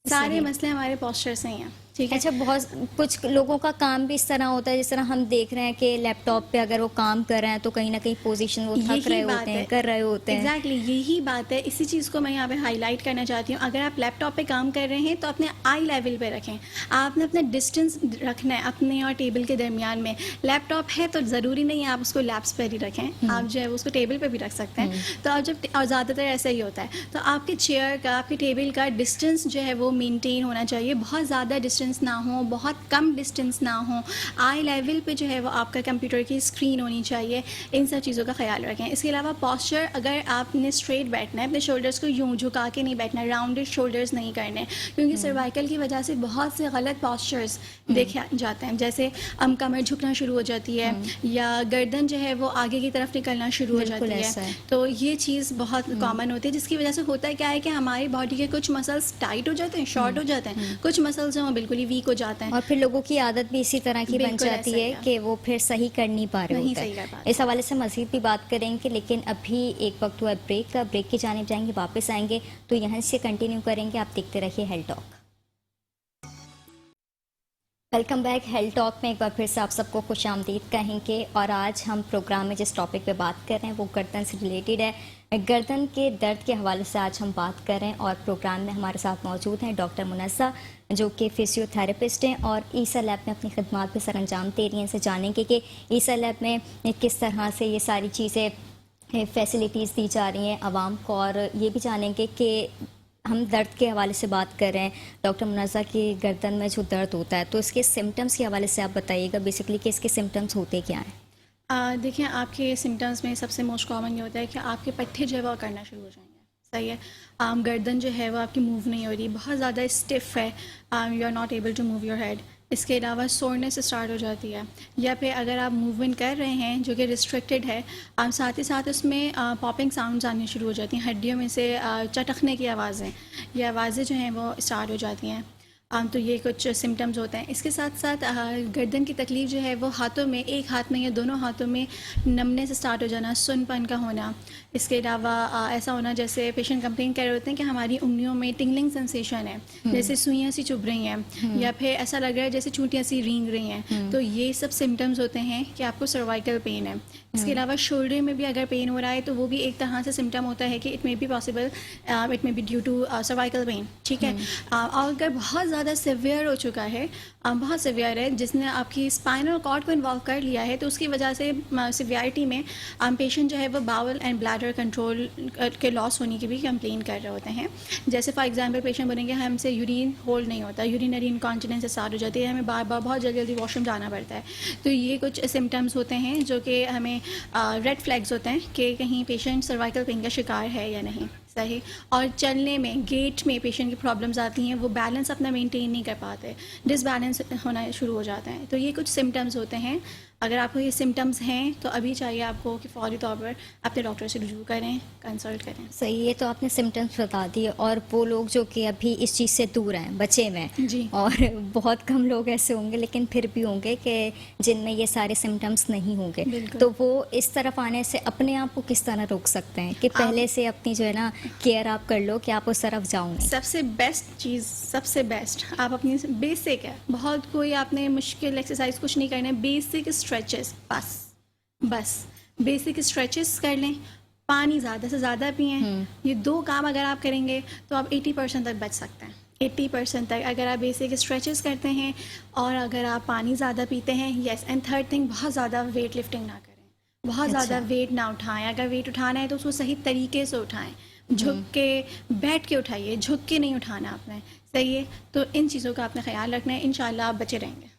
سارے مسئلے ہمارے پوسچر سے ہی ہیں, ٹھیک ہے. اچھا, بہت کچھ لوگوں کا کام بھی اس طرح ہوتا ہے, جس طرح ہم دیکھ رہے ہیں کہ لیپ ٹاپ پہ اگر وہ کام کر رہے ہیں تو کہیں نہ کہیں پوزیشن وہ تھک رہے ہوتے ہیں, کر رہے ہوتے ہیں. ایگزیکٹلی یہی بات ہے. اسی چیز کو میں یہاں پہ ہائی لائٹ کرنا چاہتی ہوں. اگر آپ لیپ ٹاپ پہ کام کر رہے ہیں تو اپنے آئی لیول پہ رکھیں. آپ نے اپنا ڈسٹینس رکھنا ہے اپنے اور ٹیبل کے درمیان میں. لیپ ٹاپ ہے تو ضروری نہیں ہے آپ اس کو لیپس پہ ہی رکھیں, آپ جو ہے اس کو ٹیبل پہ بھی رکھ سکتے ہیں. تو آپ جب, اور زیادہ تر ایسا ہی ہوتا ہے, تو آپ کے چیئر کا, آپ کے ٹیبل کا ڈسٹینس جو ہے وہ مینٹین ہونا چاہیے. بہت زیادہ ڈسٹینس ڈسٹینس نہ ہو, بہت کم ڈسٹینس نہ ہو, آئی لیول پہ جو ہے وہ آپ کا کمپیوٹر کی اسکرین ہونی چاہیے. ان سب چیزوں کا خیال رکھیں. اس کے علاوہ پاسچر, اگر آپ نے اسٹریٹ بیٹھنا ہے, اپنے شولڈرس کو یوں جھکا کے نہیں بیٹھنا, راؤنڈڈ شولڈرس نہیں کرنے, کیونکہ سروائکل کی وجہ سے بہت سے غلط پاسچرس دیکھے جاتے ہیں, جیسے کمر جھکنا شروع ہو جاتی ہے یا گردن جو ہے وہ آگے کی طرف نکلنا شروع ہو جاتی ہے. تو یہ چیز بہت کامن ہوتی ہے, جس کی وجہ سے ہوتا ہے کیا ہے کہ ہماری باڈی کے کچھ مسلس ٹائٹ ہو جاتے ہیں, شارٹ ہو جاتے ہیں, کچھ مسلس ہیں وہ بالکل ہی ویک ہو جاتے ہیں, اور پھر لوگوں کی عادت بھی اسی طرح کی بن جاتی ہے کہ وہ پھر صحیح کر نہیں پا رہے ہوتے ہیں. اس حوالے سے مزید بھی بات کریں گے, لیکن ابھی ایک وقت ہوا بریک کا, بریک کی جانب جائیں گے, واپس آئیں گے تو یہاں سے کنٹینیو کریں گے. آپ دیکھتے رہیے health talk. Welcome back. Health talk میں ایک بار پھر سے آپ سب کو خوش آمدید کہیں گے, اور آج ہم پروگرام میں جس ٹاپک پہ بات کر رہے ہیں وہ گردن سے ریلیٹڈ ہے. گردن کے درد کے حوالے سے آج ہم بات کر رہے ہیں, اور پروگرام میں ہمارے ساتھ موجود ہیں ڈاکٹر منزہ, جو کہ فزیو تھراپسٹ ہیں اور ایسا لیب میں اپنی خدمات پہ سر انجام دے رہی ہیں. سے جانیں گے کہ ایسا لیب میں کس طرح سے یہ ساری چیزیں فیسلٹیز دی جا رہی ہیں عوام کو, اور یہ بھی جانیں گے کہ ہم درد کے حوالے سے بات کر رہے ہیں. ڈاکٹر منزہ کی گردن میں جو درد ہوتا ہے تو اس کے سمٹمز کے حوالے سے آپ بتائیے گا بیسکلی کہ اس کے سمٹمز ہوتے کیا ہیں؟ دیکھیں, آپ کے سمٹمز میں سب سے موسٹ کامن یہ ہوتا ہے کہ آپ کے پٹھے جو ہے وہ کرنا شروع ہو جائیں گے. صحیح ہے. گردن جو ہے وہ آپ کی موو نہیں ہو رہی, بہت زیادہ اسٹف ہے, you are not able to move your head. اس کے علاوہ سورنس اسٹارٹ ہو جاتی ہے, یا پھر اگر آپ موومنٹ کر رہے ہیں جو کہ ریسٹرکٹیڈ ہے, ساتھ ہی ساتھ اس میں پاپنگ ساؤنڈز آنے شروع ہو جاتی ہیں, ہڈیوں میں سے چٹکنے کی آوازیں, یہ آوازیں جو ہیں وہ اسٹارٹ ہو جاتی ہیں. تو یہ کچھ سمٹمز ہوتے ہیں. اس کے ساتھ ساتھ گردن کی تکلیف جو ہے وہ ہاتھوں میں, ایک ہاتھ میں یا دونوں ہاتھوں میں نمنے سے سٹارٹ ہو جانا, سن پن کا ہونا. اس کے علاوہ ایسا ہونا جیسے پیشنٹ کمپلین کر رہے ہوتے ہیں کہ ہماری انگلیوں میں ٹنگلنگ سنسیشن ہے, جیسے سوئیاں سی چبھ رہی ہیں, یا پھر ایسا لگ رہا ہے جیسے چونٹیاں سی رینگ رہی ہیں. تو یہ سب سمٹمز ہوتے ہیں کہ آپ کو سروائکل پین ہے. اس کے علاوہ شولڈر میں بھی اگر پین ہو رہا ہے تو وہ بھی ایک طرح سے سمٹم ہوتا ہے کہ it may be possible, it may be due to cervical pain. ٹھیک ہے. اور اگر بہت زیادہ سیویئر ہو چکا ہے, بہت سیویئر ہے, جس نے آپ کی اسپائنل کارڈ کو انوالو کر لیا ہے, تو اس کی وجہ سے سیویئرٹی میں پیشنٹ جو ہے وہ باول اینڈ بلیڈر کنٹرول کے لاس ہونے کی بھی کمپلین کر رہے ہوتے ہیں. جیسے فار ایگزامپل پیشنٹ بولیں گے ہم سے یورین ہولڈ نہیں ہوتا, یورینری انکانٹیننس اسٹارٹ ہو جاتی ہے, ہمیں بار بار بہت جلدی جلدی واش روم جانا پڑتا ہے. تو یہ کچھ سمٹمس ہوتے ہیں جو کہ ہمیں ریڈ فلیگز ہوتے ہیں کہ کہیں پیشنٹ سروائکل پین کا شکار ہے یا نہیں. صحیح. اور چلنے میں, گیٹ میں پیشنٹ کی پرابلمز آتی ہیں, وہ بیلنس اپنا مینٹین نہیں کر پاتے, ڈس بیلنس ہونا شروع ہو جاتا ہے. تو یہ کچھ سمٹمز ہوتے ہیں. اگر آپ کو یہ سمٹمز ہیں تو ابھی چاہیے آپ کو کہ فوری طور پر اپنے ڈاکٹر سے رجوع کریں, کنسلٹ کریں. صحیح. یہ تو آپ نے سمٹمز بتا دیے, اور وہ لوگ جو کہ ابھی اس چیز سے دور ہیں, بچے ہوئے ہیں, جی, اور بہت کم لوگ ایسے ہوں گے لیکن پھر بھی ہوں گے کہ جن میں یہ سارے سمٹمز نہیں ہوں گے, تو وہ اس طرف آنے سے اپنے آپ کو کس طرح روک سکتے ہیں کہ پہلے سے اپنی جو ہے نا کیئر آپ کر لو کہ آپ اس طرف جاؤں گے؟ سب سے بیسٹ چیز, سب سے بیسٹ, آپ اپنی بیسک ہے, بہت کوئی آپ نے مشکل ایکسرسائز کچھ نہیں کرنا ہے, بیسک اسٹریچز, بس بیسک اسٹریچز کر لیں, پانی زیادہ سے زیادہ پئیں. یہ دو کام اگر آپ کریں گے تو آپ 80% تک بچ سکتے ہیں. 80% تک اگر آپ بیسک اسٹریچز کرتے ہیں اور اگر آپ پانی زیادہ پیتے ہیں. یس. اینڈ تھرڈ تھنگ, بہت زیادہ ویٹ لفٹنگ نہ کریں, بہت زیادہ ویٹ نہ اٹھائیں. اگر ویٹ اٹھانا ہے تو اس کو صحیح طریقے سے اٹھائیں, جھک کے بیٹھ کے اٹھائیے, جھک کے نہیں اٹھانا آپ نے. صحیح ہے. تو ان چیزوں کا آپ نے خیال رکھنا ہے, انشاءاللہ آپ بچے رہیں گے.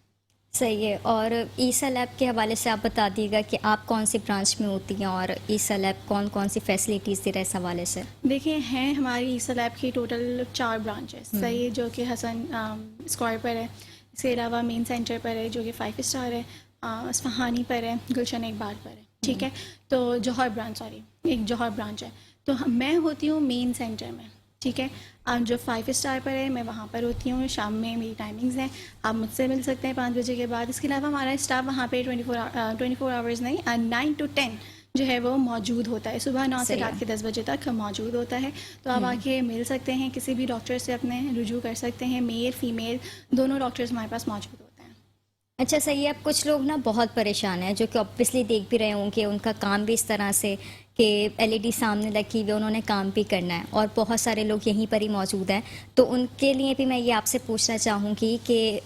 صحیح ہے. اور ایسا لیب کے حوالے سے آپ بتا دیے گا کہ آپ کون سی برانچ میں ہوتی ہیں اور ایسا لیب کون کون سی فیسلٹیز دے رہے ہیں اس حوالے سے؟ دیکھیں, ہیں ہماری ایسا لیب کی ٹوٹل 4 برانچز. صحیح, جو کہ حسن اسکوائر پر ہے. اس کے علاوہ مین سینٹر پر ہے جو کہ 5 اسٹار ہے, اصفہانی پر ہے, گلشن اقبال پر ہے. ٹھیک ہے. تو جوہر برانچ, ایک جوہر برانچ ہے. تو میں ہوتی ہوں مین سینٹر میں. ٹھیک ہے. جو 5 اسٹار پر ہے میں وہاں پر ہوتی ہوں. شام میں میری ٹائمنگز ہیں, آپ مجھ سے مل سکتے ہیں 5 بجے کے بعد. اس کے علاوہ ہمارا اسٹاف وہاں پہ 24 آورز نہیں, 9 to 10 جو ہے وہ موجود ہوتا ہے. صبح 9 سے رات کے 10 بجے تک موجود ہوتا ہے. تو آپ آ کے مل سکتے ہیں, کسی بھی ڈاکٹر سے اپنے رجوع کر سکتے ہیں. میل فیمیل دونوں ڈاکٹرز ہمارے پاس موجود ہوتے ہیں. اچھا, صحیح ہے. اب کچھ لوگ نا بہت پریشان ہیں جو کہ آبویسلی دیکھ بھی رہے ہوں کہ ان کا کام بھی اس طرح سے کہ LED سامنے لگی ہوئی, انہوں نے کام بھی کرنا ہے, اور بہت سارے لوگ یہیں پر ہی موجود ہیں. تو ان کے لیے بھی میں یہ آپ سے پوچھنا چاہوں گی کہ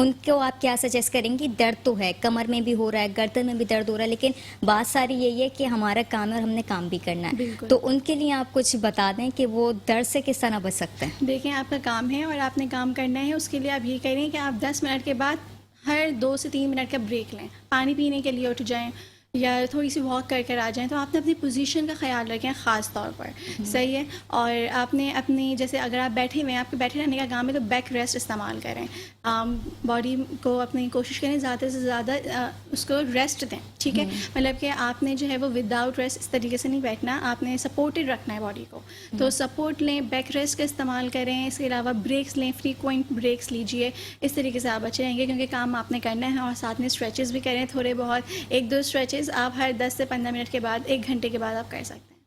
ان کو آپ کیا سجیسٹ کریں گی؟ درد تو ہے، کمر میں بھی ہو رہا ہے، گردن میں بھی درد ہو رہا ہے، لیکن بات ساری یہی ہے کہ ہمارا کام ہے اور ہم نے کام بھی کرنا ہے، بالکل. تو ان کے لیے آپ کچھ بتا دیں کہ وہ درد سے کس طرح بچ سکتے ہیں. دیکھیں آپ کا کام ہے اور آپ نے کام کرنا ہے، اس کے لیے آپ یہ کریں کہ آپ 10 منٹ کے بعد ہر 2 سے 3 منٹ کا بریک لیں، پانی پینے کے لیے اٹھ جائیں یا تھوڑی سی واک کر کر آ جائیں. تو آپ نے اپنی پوزیشن کا خیال رکھیں خاص طور پر. صحیح ہے. اور آپ نے اپنی جیسے اگر آپ بیٹھے ہوئے ہیں، آپ کے بیٹھے رہنے کا کام ہے، تو بیک ریسٹ استعمال کریں. باڈی کو اپنی کوشش کریں زیادہ سے زیادہ اس کو ریسٹ دیں. ٹھیک ہے. مطلب کہ آپ نے جو ہے وہ ود آؤٹ ریسٹ اس طریقے سے نہیں بیٹھنا، آپ نے سپورٹڈ رکھنا ہے باڈی کو. تو سپورٹ لیں، بیک ریسٹ کا استعمال کریں. اس کے علاوہ بریکس لیں، فریکوینٹ بریکس لیجیے. اس طریقے سے آپ بچے رہیں گے کیونکہ کام آپ نے کرنا ہے. اور ساتھ میں اسٹریچز بھی کریں تھوڑے بہت، 1-2 اسٹریچز آپ ہر 10 سے 15 منٹ کے بعد، 1 گھنٹے کے بعد آپ کر سکتے ہیں.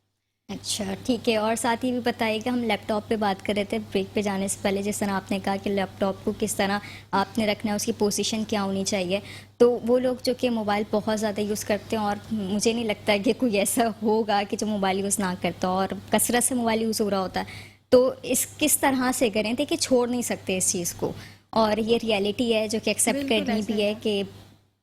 اچھا ٹھیک ہے. اور ساتھ ہی بھی بتائیے کہ ہم لیپ ٹاپ پہ بات کر رہے تھے بریک پہ جانے سے پہلے، جس طرح آپ نے کہا کہ لیپ ٹاپ کو کس طرح آپ نے رکھنا ہے، اس کی پوزیشن کیا ہونی چاہیے. تو وہ لوگ جو کہ موبائل بہت زیادہ یوز کرتے ہیں، اور مجھے نہیں لگتا ہے کہ کوئی ایسا ہوگا کہ جو موبائل یوز نہ کرتا ہو، اور کثرت سے موبائل یوز ہو رہا ہوتا ہے، تو اس کس طرح سے کریں؟ دیکھیے چھوڑ نہیں سکتے اس چیز کو، اور یہ ریئلٹی ہے جو کہ ایکسیپٹ بالکل کرنی ایسا بھی ہے کہ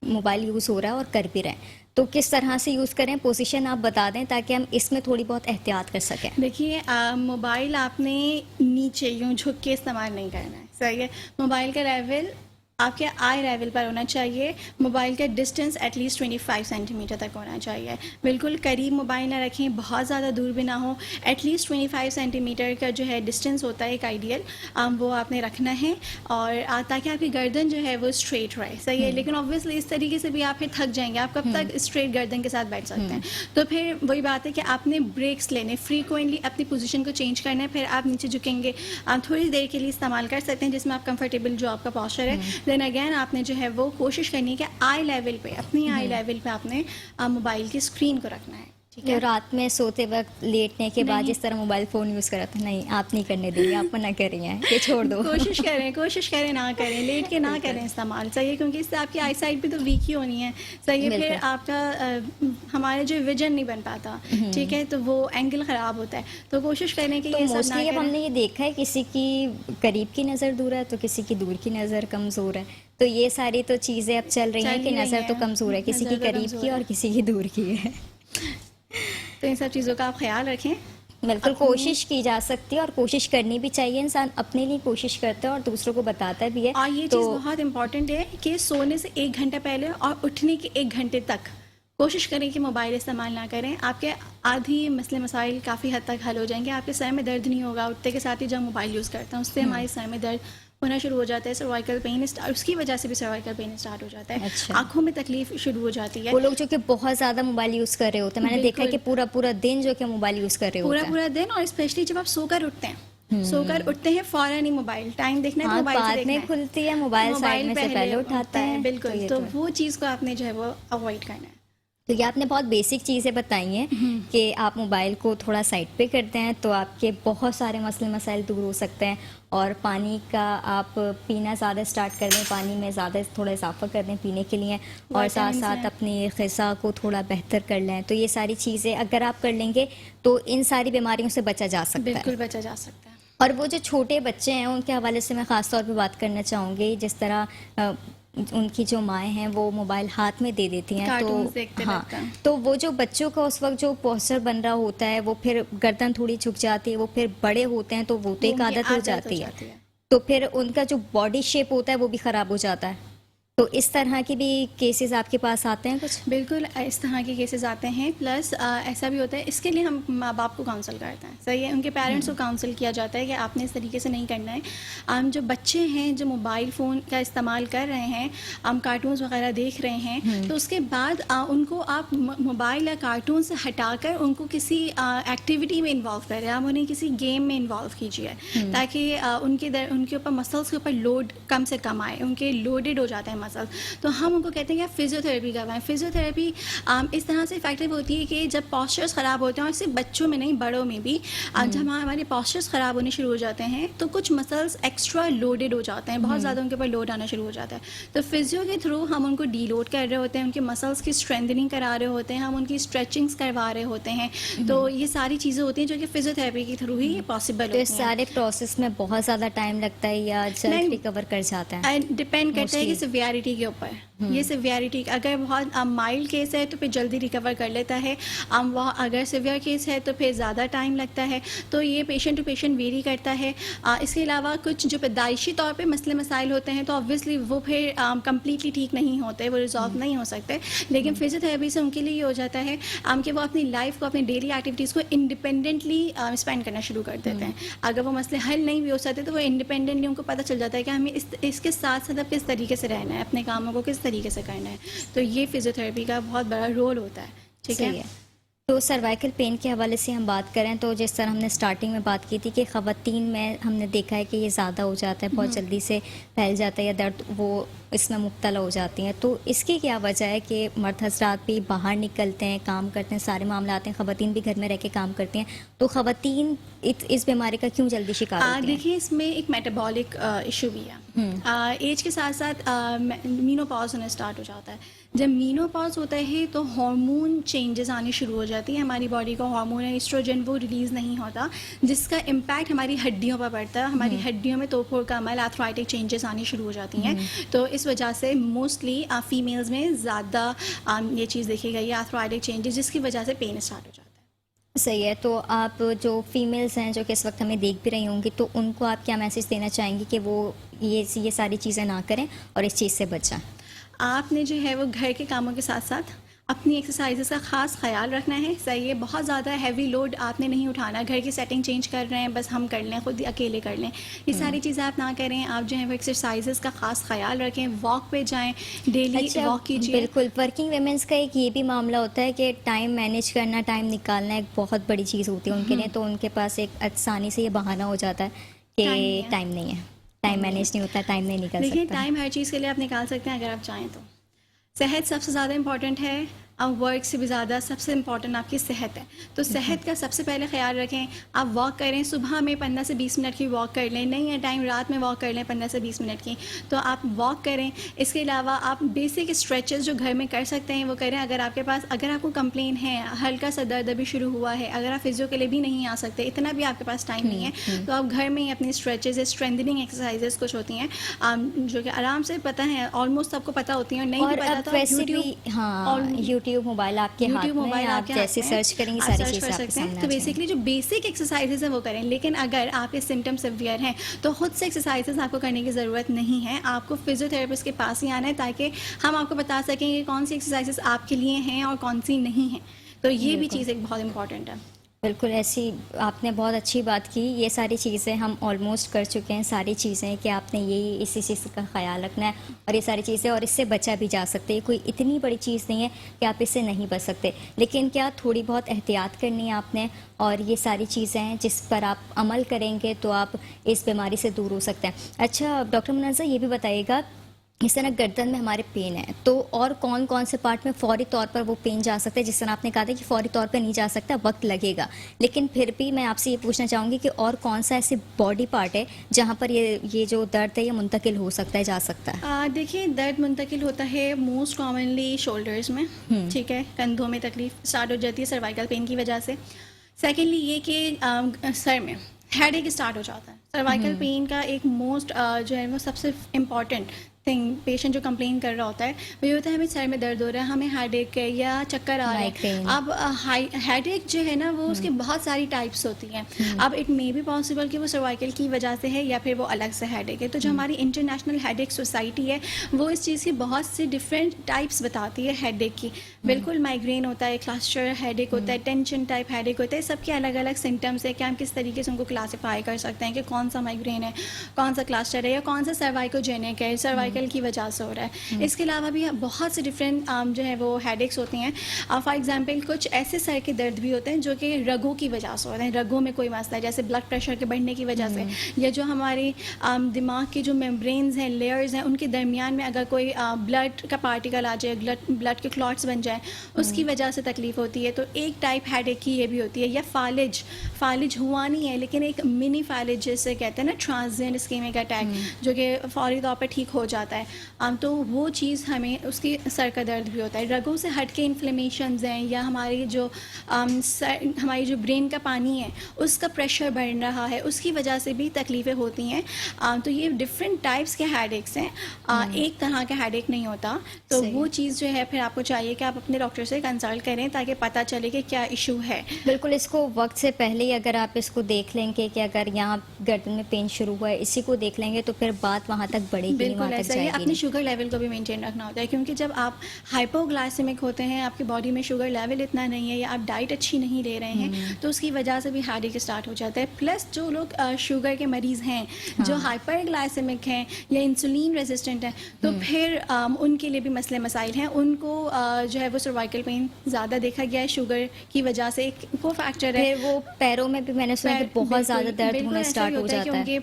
موبائل یوز ہو رہا ہے اور کر بھی رہے ہیں. تو کس طرح سے یوز کریں؟ پوزیشن آپ بتا دیں تاکہ ہم اس میں تھوڑی بہت احتیاط کر سکیں. دیکھیے موبائل آپ نے نیچے یوں جھک کے استعمال نہیں کرنا ہے. صحیح ہے. موبائل کا لیول آپ کے آئی لیول پر ہونا چاہیے. موبائل کا distance at least 25 centimetre تک ہونا چاہیے. بالکل قریب موبائل نہ رکھیں، بہت زیادہ دور بھی نہ ہو. ایٹ لیسٹ 25 سینٹی میٹر کا جو ہے ڈسٹینس ہوتا ہے ایک آئیڈیل، وہ آپ نے رکھنا ہے. اور تاکہ آپ کی گردن جو ہے وہ اسٹریٹ رہے. صحیح ہے. لیکن اوبویسلی اس طریقے سے بھی آپ پھر تھک جائیں گے. آپ کب تک اسٹریٹ گردن کے ساتھ بیٹھ سکتے ہیں؟ تو پھر وہی بات ہے کہ آپ نے بریکس لینے، فریکوینٹلی اپنی پوزیشن کو چینج کرنا ہے. پھر آپ نیچے جھکیں گے، آپ تھوڑی دیر کے لیے استعمال کر سکتے ہیں جس میں آپ کمفرٹیبل جو آپ کا پوسچر ہے. دین اگین آپ نے جو ہے وہ کوشش کرنی ہے کہ آئی لیول پہ، اپنی آئی لیول پہ آپ نے موبائل کی اسکرین کو رکھنا ہے. ٹھیک ہے. رات میں سوتے وقت لیٹنے کے بعد جس طرح موبائل فون یوز کرا تھا، نہیں آپ نہیں کرنے دیں گے، آپ منع کر رہی ہیں کہ چھوڑ دو. کوشش کریں نہ کریں، لیٹ کے نہ کریں استعمال. صحیح ہے. کیونکہ اس سے آپ کی آئی سائٹ بھی تو ویک ہی ہونی ہے. صحیح ہے. پھر آپ کا ہمارے جو ویژن نہیں بن پاتا. ٹھیک ہے. تو وہ اینگل خراب ہوتا ہے. تو کوشش کریں کہ یہ سب موسٹلی نہ اب ہم کریں. نے یہ دیکھا ہے کسی کی قریب کی نظر دور ہے تو کسی کی دور کی نظر کمزور ہے. تو یہ ساری تو چیزیں اب چل رہی ہیں کہ نظر تو کمزور ہے، کسی کی قریب کی اور کسی کی دور کی ہے. تو ان سب چیزوں کا آپ خیال رکھیں. بالکل کوشش کی جا سکتی ہے، اور کوشش کرنی بھی چاہیے. انسان اپنے لیے کوشش کرتا ہے اور دوسروں کو بتاتا بھی ہے. اور یہ چیز بہت امپورٹنٹ ہے کہ سونے سے 1 گھنٹہ پہلے اور اٹھنے کے 1 گھنٹے تک کوشش کریں کہ موبائل استعمال نہ کریں. آپ کے آدھی مسئلے مسائل کافی حد تک حل ہو جائیں گے. آپ کے سر میں درد نہیں ہوگا. اٹھتے کے ساتھ ہی جب موبائل یوز کرتے ہیں اس سے ہمارے سر میں درد ہونا شروع ہو جاتا ہے. سروائیکل پین اس کی وجہ سے بھی سروائیکل پین اسٹارٹ ہو جاتا ہے. آنکھوں میں تکلیف شروع ہو جاتی ہے. وہ لوگ جو کہ بہت زیادہ موبائل یوز کر رہے ہوتے ہیں، میں نے دیکھا ہے کہ پورا دن جو کہ موبائل یوز کر رہے ہوتے ہیں، پورا دن. اور اسپیشلی جب آپ سو کر اٹھتے ہیں فوراً ہی موبائل ٹائم دیکھنا ہے تو موبائل سے دیکھنا ہے. کھلتی ہے موبائل سائڈ میں سے پہلے اٹھاتے ہیں. بالکل. تو وہ چیز کو آپ نے جو ہے وہ اوائڈ کرنا ہے. تو یہ آپ نے بہت بیسک چیزیں بتائی ہیں کہ آپ موبائل کو تھوڑا سائڈ پہ کرتے ہیں تو آپ کے بہت سارے مسئلے مسائل دور ہو سکتے ہیں. اور پانی کا آپ پینا زیادہ اسٹارٹ کر دیں، پانی میں زیادہ تھوڑا اضافہ کر دیں پینے کے لیے، اور ساتھ ساتھ اپنی غذا کو تھوڑا بہتر کر لیں. تو یہ ساری چیزیں اگر آپ کر لیں گے تو ان ساری بیماریوں سے بچا جا سکتا ہے. بالکل بچا جا سکتا ہے. اور وہ جو چھوٹے بچے ہیں ان کے حوالے سے میں خاص طور پہ بات کرنا چاہوں گی. جس طرح ان کی جو مائیں ہیں وہ موبائل ہاتھ میں دے دیتی ہیں، تو وہ جو بچوں کا اس وقت جو پوسچر بن رہا ہوتا ہے، وہ پھر گردن تھوڑی جھک جاتی ہے. وہ پھر بڑے ہوتے ہیں تو وہ تو ایک عادت ہو جاتی ہے، تو پھر ان کا جو باڈی شیپ ہوتا ہے وہ بھی خراب ہو جاتا ہے. تو اس طرح کے بھی کیسز آپ کے پاس آتے ہیں کچھ؟ بالکل اس طرح کے کیسز آتے ہیں. پلس ایسا بھی ہوتا ہے، اس کے لیے ہم ماں باپ کو کاؤنسل کرتے ہیں. صحیح ہے. ان کے پیرنٹس کو کاؤنسل کیا جاتا ہے کہ آپ نے اس طریقے سے نہیں کرنا ہے. جو بچے ہیں جو موبائل فون کا استعمال کر رہے ہیں، کارٹونز وغیرہ دیکھ رہے ہیں، تو اس کے بعد ان کو آپ موبائل یا کارٹون سے ہٹا کر ان کو کسی ایکٹیویٹی میں انوالو کریں. آپ انہیں کسی گیم میں انوالو کیجیے تاکہ ان کے اوپر مسلس کے اوپر لوڈ کم سے کم آئے. ان کے لوڈڈ ہو جاتا ہے مسل. تو ہم ان کو کہتے ہیں کہ آپ فزیوتھراپی کروائیں. فزیوتھراپی اس طرح سے افیکٹو ہوتی ہے کہ جب پاسچرز خراب ہوتے ہیں, اور صرف بچوں میں نہیں بڑوں میں بھی, جب ہمارے پاسچرز خراب ہونے شروع ہو جاتے ہیں تو کچھ مسلس ایکسٹرا لوڈیڈ ہو جاتے ہیں, بہت زیادہ ان کے اوپر لوڈ آنا شروع ہو جاتا ہے. تو فزیو کے تھرو ہم ان کو ڈی لوڈ کر رہے ہوتے ہیں, ان کے مسلس کی اسٹرینتھننگ کرا رہے ہوتے ہیں, ہم ان کی اسٹریچنگس کروا رہے ہوتے ہیں. تو یہ ساری چیزیں ہوتی ہیں جو کہ فزیوتھراپی کے تھرو ہی پاسبل تو ہوتی اس ہیں. سارے پروسیس میں بہت زیادہ ٹائم لگتا ہے یا جلد ریکور کر جاتا ہے؟ ڈپینڈ کرتا ہے کہ سیویرٹی کے اوپر. یہ سیویرٹی اگر بہت مائلڈ کیس ہے تو پھر جلدی ریکور کر لیتا ہے, اگر سیویئر کیس ہے تو پھر زیادہ ٹائم لگتا ہے. تو یہ پیشنٹ ٹو پیشنٹ ویری کرتا ہے. اس کے علاوہ کچھ جو پیدائشی طور پہ مسئلے مسائل ہوتے ہیں تو آبویسلی وہ پھر کمپلیٹلی ٹھیک نہیں ہوتے, وہ ریزالو نہیں ہو سکتے. لیکن فزیوتھراپی سے ان کے لیے یہ ہو جاتا ہے کہ وہ اپنی لائف کو, اپنی ڈیلی ایکٹیویٹیز کو انڈیپینڈنٹلی اسپینڈ کرنا شروع کر دیتے ہیں. اگر وہ مسئلے حل نہیں بھی ہو سکتے تو وہ انڈیپینڈنٹلی ان کو پتہ چل جاتا ہے کہ ہمیں اس کے ساتھ ساتھ اب کس طریقے سے رہنا ہے, اپنے کاموں کو کس طریقے سے کرنا ہے. تو یہ فزیوتھراپی کا بہت بڑا رول ہوتا ہے. ٹھیک ہے. تو سروائکل پین کے حوالے سے ہم بات کریں تو جس طرح ہم نے اسٹارٹنگ میں بات کی تھی کہ خواتین میں ہم نے دیکھا ہے کہ یہ زیادہ ہو جاتا ہے, بہت جلدی سے پھیل جاتا ہے یا درد وہ اس میں مبتلا ہو جاتی ہیں. تو اس کی کیا وجہ ہے کہ مرد حضرات بھی باہر نکلتے ہیں, کام کرتے ہیں, سارے معاملات ہیں, خواتین بھی گھر میں رہ کے کام کرتی ہیں, تو خواتین اس بیماری کا کیوں جلدی شکار ہوتی ہیں؟ دیکھیے اس میں ایک میٹابولک ایشو بھی ہے. ایج کے ساتھ ساتھ مینوپاز ہونا اسٹارٹ ہو جاتا ہے. جب مینوپاز ہوتا ہے تو ہارمون چینجز آنے شروع ہو جاتی ہیں. ہماری باڈی کا ہارمون ہے ایسٹروجن, وہ ریلیز نہیں ہوتا, جس کا امپیکٹ ہماری ہڈیوں پر پڑتا ہے. ہماری ہڈیوں میں توڑ پھوڑ کا عمل, آرتھرائٹک چینجز آنی شروع ہو جاتی ہیں. تو اس وجہ سے موسٹلی فیمیلز میں زیادہ یہ چیز دیکھی گئی ہے, آرتھرائٹک چینجز, جس کی وجہ سے پین اسٹارٹ ہو جاتا ہے. صحیح ہے. تو آپ جو فیمیلز ہیں جو کہ اس وقت ہمیں دیکھ بھی رہی ہوں گی, تو ان کو آپ کیا میسج دینا چاہیں گی کہ وہ یہ ساری چیزیں نہ کریں اور اس چیز سے بچیں؟ آپ نے جو ہے وہ گھر کے کاموں کے ساتھ ساتھ اپنی ایکسرسائزز کا خاص خیال رکھنا ہے. صحیح ہے, بہت زیادہ ہیوی لوڈ آپ نے نہیں اٹھانا. گھر کی سیٹنگ چینج کر رہے ہیں, بس ہم کر لیں, خود اکیلے کر لیں, یہ ساری چیزیں آپ نہ کریں. آپ جو ہے وہ ایکسرسائزز کا خاص خیال رکھیں, واک پہ جائیں, ڈیلی واک کیجیے. بالکل. ورکنگ ویمنس کا ایک یہ بھی معاملہ ہوتا ہے کہ ٹائم مینیج کرنا, ٹائم نکالنا ایک بہت بڑی چیز ہوتی ہے ان کے لیے. تو ان کے پاس ایک آسانی سے یہ بہانہ ہو جاتا ہے کہ ٹائم نہیں ہے, ٹائم مینیج نہیں ہوتا, ٹائم نہیں نکل سکتا. دیکھیے ٹائم ہر چیز کے لیے آپ نکال سکتے ہیں اگر آپ چاہیں تو. صحت سب سے زیادہ امپورٹنٹ ہے, اب ورک سے بھی زیادہ سب سے امپورٹنٹ آپ کی صحت ہے. تو صحت کا سب سے پہلے خیال رکھیں. آپ واک کریں, صبح میں 15 سے 20 منٹ کی واک کر لیں, نہیں ہے ٹائم رات میں واک کر لیں 15 سے 20 منٹ کی, تو آپ واک کریں. اس کے علاوہ آپ بیسک اسٹریچز جو گھر میں کر سکتے ہیں وہ کریں. اگر آپ کے پاس, اگر آپ کو کمپلین ہے, ہلکا سا درد ابھی شروع ہوا ہے, اگر آپ فزیو کے لیے بھی نہیں آ سکتے, اتنا بھی آپ کے پاس ٹائم نہیں ہے, تو آپ گھر میں ہی اپنی اسٹریچز, اسٹرینتھننگ ایکسرسائزز کچھ ہوتی ہیں جو کہ آرام سے پتہ ہے, آلموسٹ سب کو پتہ ہوتی ہیں, اور نہیں بھی پتہ تو یوٹیوب موبائل آپ کے ہاتھ میں, آپ جیسے سرچ کریں گے ساری چیزیں آپ کے سامنے آ جائیں. تو بیسکلی جو بیسک ایکسرسائزز ہیں وہ کریں. لیکن اگر آپ کے سمٹم سیویئر ہیں تو خود سے ایکسرسائزز آپ کو کرنے کی ضرورت نہیں ہے. آپ کو فزیوتھراپسٹ کے پاس ہی آنا ہے تاکہ ہم آپ کو بتا سکیں کہ کون سی ایکسرسائزز آپ کے لیے ہیں اور کون سی نہیں ہیں. تو یہ بھی چیز ایک بہت امپورٹنٹ ہے. بالکل, ایسی آپ نے بہت اچھی بات کی. یہ ساری چیزیں ہم آلموسٹ کر چکے ہیں, ساری چیزیں کہ آپ نے اسی چیز کا خیال رکھنا ہے, اور یہ ساری چیزیں, اور اس سے بچا بھی جا سکتے. کوئی اتنی بڑی چیز نہیں ہے کہ آپ اس سے نہیں بچ سکتے, لیکن کیا تھوڑی بہت احتیاط کرنی ہے آپ نے, اور یہ ساری چیزیں ہیں جس پر آپ عمل کریں گے تو آپ اس بیماری سے دور ہو سکتے ہیں. اچھا ڈاکٹر منزہ, یہ بھی بتائیے گا, اس طرح گردن میں ہمارے پین ہے تو اور کون کون سے پارٹ میں فوری طور پر وہ پین جا سکتا ہے؟ جس طرح آپ نے کہا تھا کہ فوری طور پر نہیں جا سکتا, وقت لگے گا, لیکن پھر بھی میں آپ سے یہ پوچھنا چاہوں گی کہ اور کون سا ایسے باڈی پارٹ ہے جہاں پر یہ جو درد ہے یہ منتقل ہو سکتا ہے, جا سکتا ہے؟ دیکھیے درد منتقل ہوتا ہے موسٹ کامنلی شولڈرز میں. ٹھیک ہے, کندھوں میں تکلیف اسٹارٹ ہو جاتی ہے سروائکل پین کی وجہ سے. سیکنڈلی یہ کہ سر میں ہیڈ ایک اسٹارٹ ہو جاتا ہے. سروائکل پین کا ایک موسٹ جو ہے وہ سب سے امپورٹنٹ تھنگ, پیشنٹ جو کمپلین کر رہا ہوتا ہے وہ یہ ہوتا ہے ہمیں سر میں درد ہو رہا ہے, ہمیں ہیڈ ایک ہے یا چکر آ رہا ہے. اب ہیڈ ایک جو ہے نا وہ اس کی بہت ساری ٹائپس ہوتی ہیں. اب اٹ مے بی پاسبل کہ وہ سروائکل کی وجہ سے ہے یا پھر وہ الگ سے ہیڈ ایک ہے. تو جو ہماری انٹرنیشنل ہیڈ ایک سوسائٹی ہے وہ اس چیز کی بہت سی ڈفرینٹ ٹائپس بتاتی ہے ہیڈ ایک کی. بالکل مائگرین ہوتا ہے, کلسٹر ہیڈ ایک ہوتا ہے, ٹینشن ٹائپ ہیڈ ایک ہوتا ہے. سب کے الگ الگ سمٹمس ہے کہ ہم کس طریقے سے ان کو کلاسیفائی کر سکتے ہیں کہ کون سا مائگرین ہے, کون سا کلسٹر ہے, یا کون سا سروائکوجینک ہے. سروائکل کی وجہ سے ہو رہا ہے. اس کے علاوہ بھی بہت سے ڈفرینٹ جو ہے وہ ہیڈ ایکس ہوتی ہیں. فار ایگزامپل کچھ ایسے سر کے درد بھی ہوتے ہیں جو کہ رگوں کی وجہ سے ہوتے ہیں, رگوں میں کوئی مسئلہ ہے جیسے بلڈ پریشر کے بڑھنے کی وجہ سے, یا جو ہماری دماغ کی جو میمبرینز ہیں, لیئرز ہیں, ان کے درمیان میں اگر کوئی بلڈ کا پارٹیکل آ جائے, بلڈ کے کلاٹس بن جائیں, اس کی وجہ سے تکلیف ہوتی ہے. تو ایک ٹائپ ہیڈ ایک کی یہ بھی ہوتی ہے. یا فالج ہوا نہیں ہے لیکن ایک منی فالج جیسے کہتے ہیں نا, ٹرانزینٹ اسکیمک اٹیک, جو کہ فوری طور پر ٹھیک ہو جاتا ہے. تو وہ چیز ہمیں اس کی سر کا درد بھی ہوتا ہے. رگوں سے ہٹ کے انفلیمیشنز ہیں, یا ہماری جو ہماری جو برین کا پانی ہے اس کا پریشر بڑھ رہا ہے, اس کی وجہ سے بھی تکلیفیں ہوتی ہیں. تو یہ ڈفرینٹ ٹائپس کے ہیڈ ایکس ہیں, ایک طرح کا ہیڈ ایک نہیں ہوتا. تو وہ چیز جو ہے پھر آپ کو چاہیے کہ آپ اپنے ڈاکٹر سے کنسلٹ کریں تاکہ پتہ چلے کہ کیا ایشو ہے. بالکل, اس کو وقت سے پہلے ہی اگر آپ اس کو دیکھ لیں گے کہ اگر یہاں گردن میں پین شروع ہوا ہے, اسی کو دیکھ لیں گے تو پھر بات وہاں تک بڑھے گی, بالکل ایسا ہی. اپنے شوگر لیول کو بھی مینٹین رکھنا ہوتا ہے, کیونکہ جب آپ ہائپوگلائسیمک ہوتے ہیں, آپ کی باڈی میں شوگر لیول اتنا نہیں ہے, یا آپ ڈائٹ اچھی نہیں لے رہے ہیں, تو اس کی وجہ سے بھی ہیڈ ایک اسٹارٹ ہو جاتا ہے. پلس جو لوگ شوگر کے مریض ہیں, جو ہائپر گلائسیمک ہیں یا انسولین ریزسٹنٹ ہیں, تو پھر ان کے لیے بھی مسئلے مسائل ہیں. ان کو جو ہے وہ سروائکل پین زیادہ دیکھا گیا ہے شوگر کی وجہ سے, ایک کو فیکٹر ہے. وہ پیروں میں بھی میں نے سنا کہ بہت زیادہ درد ہونا اسٹارٹ ہو جاتا ہے, کیونکہ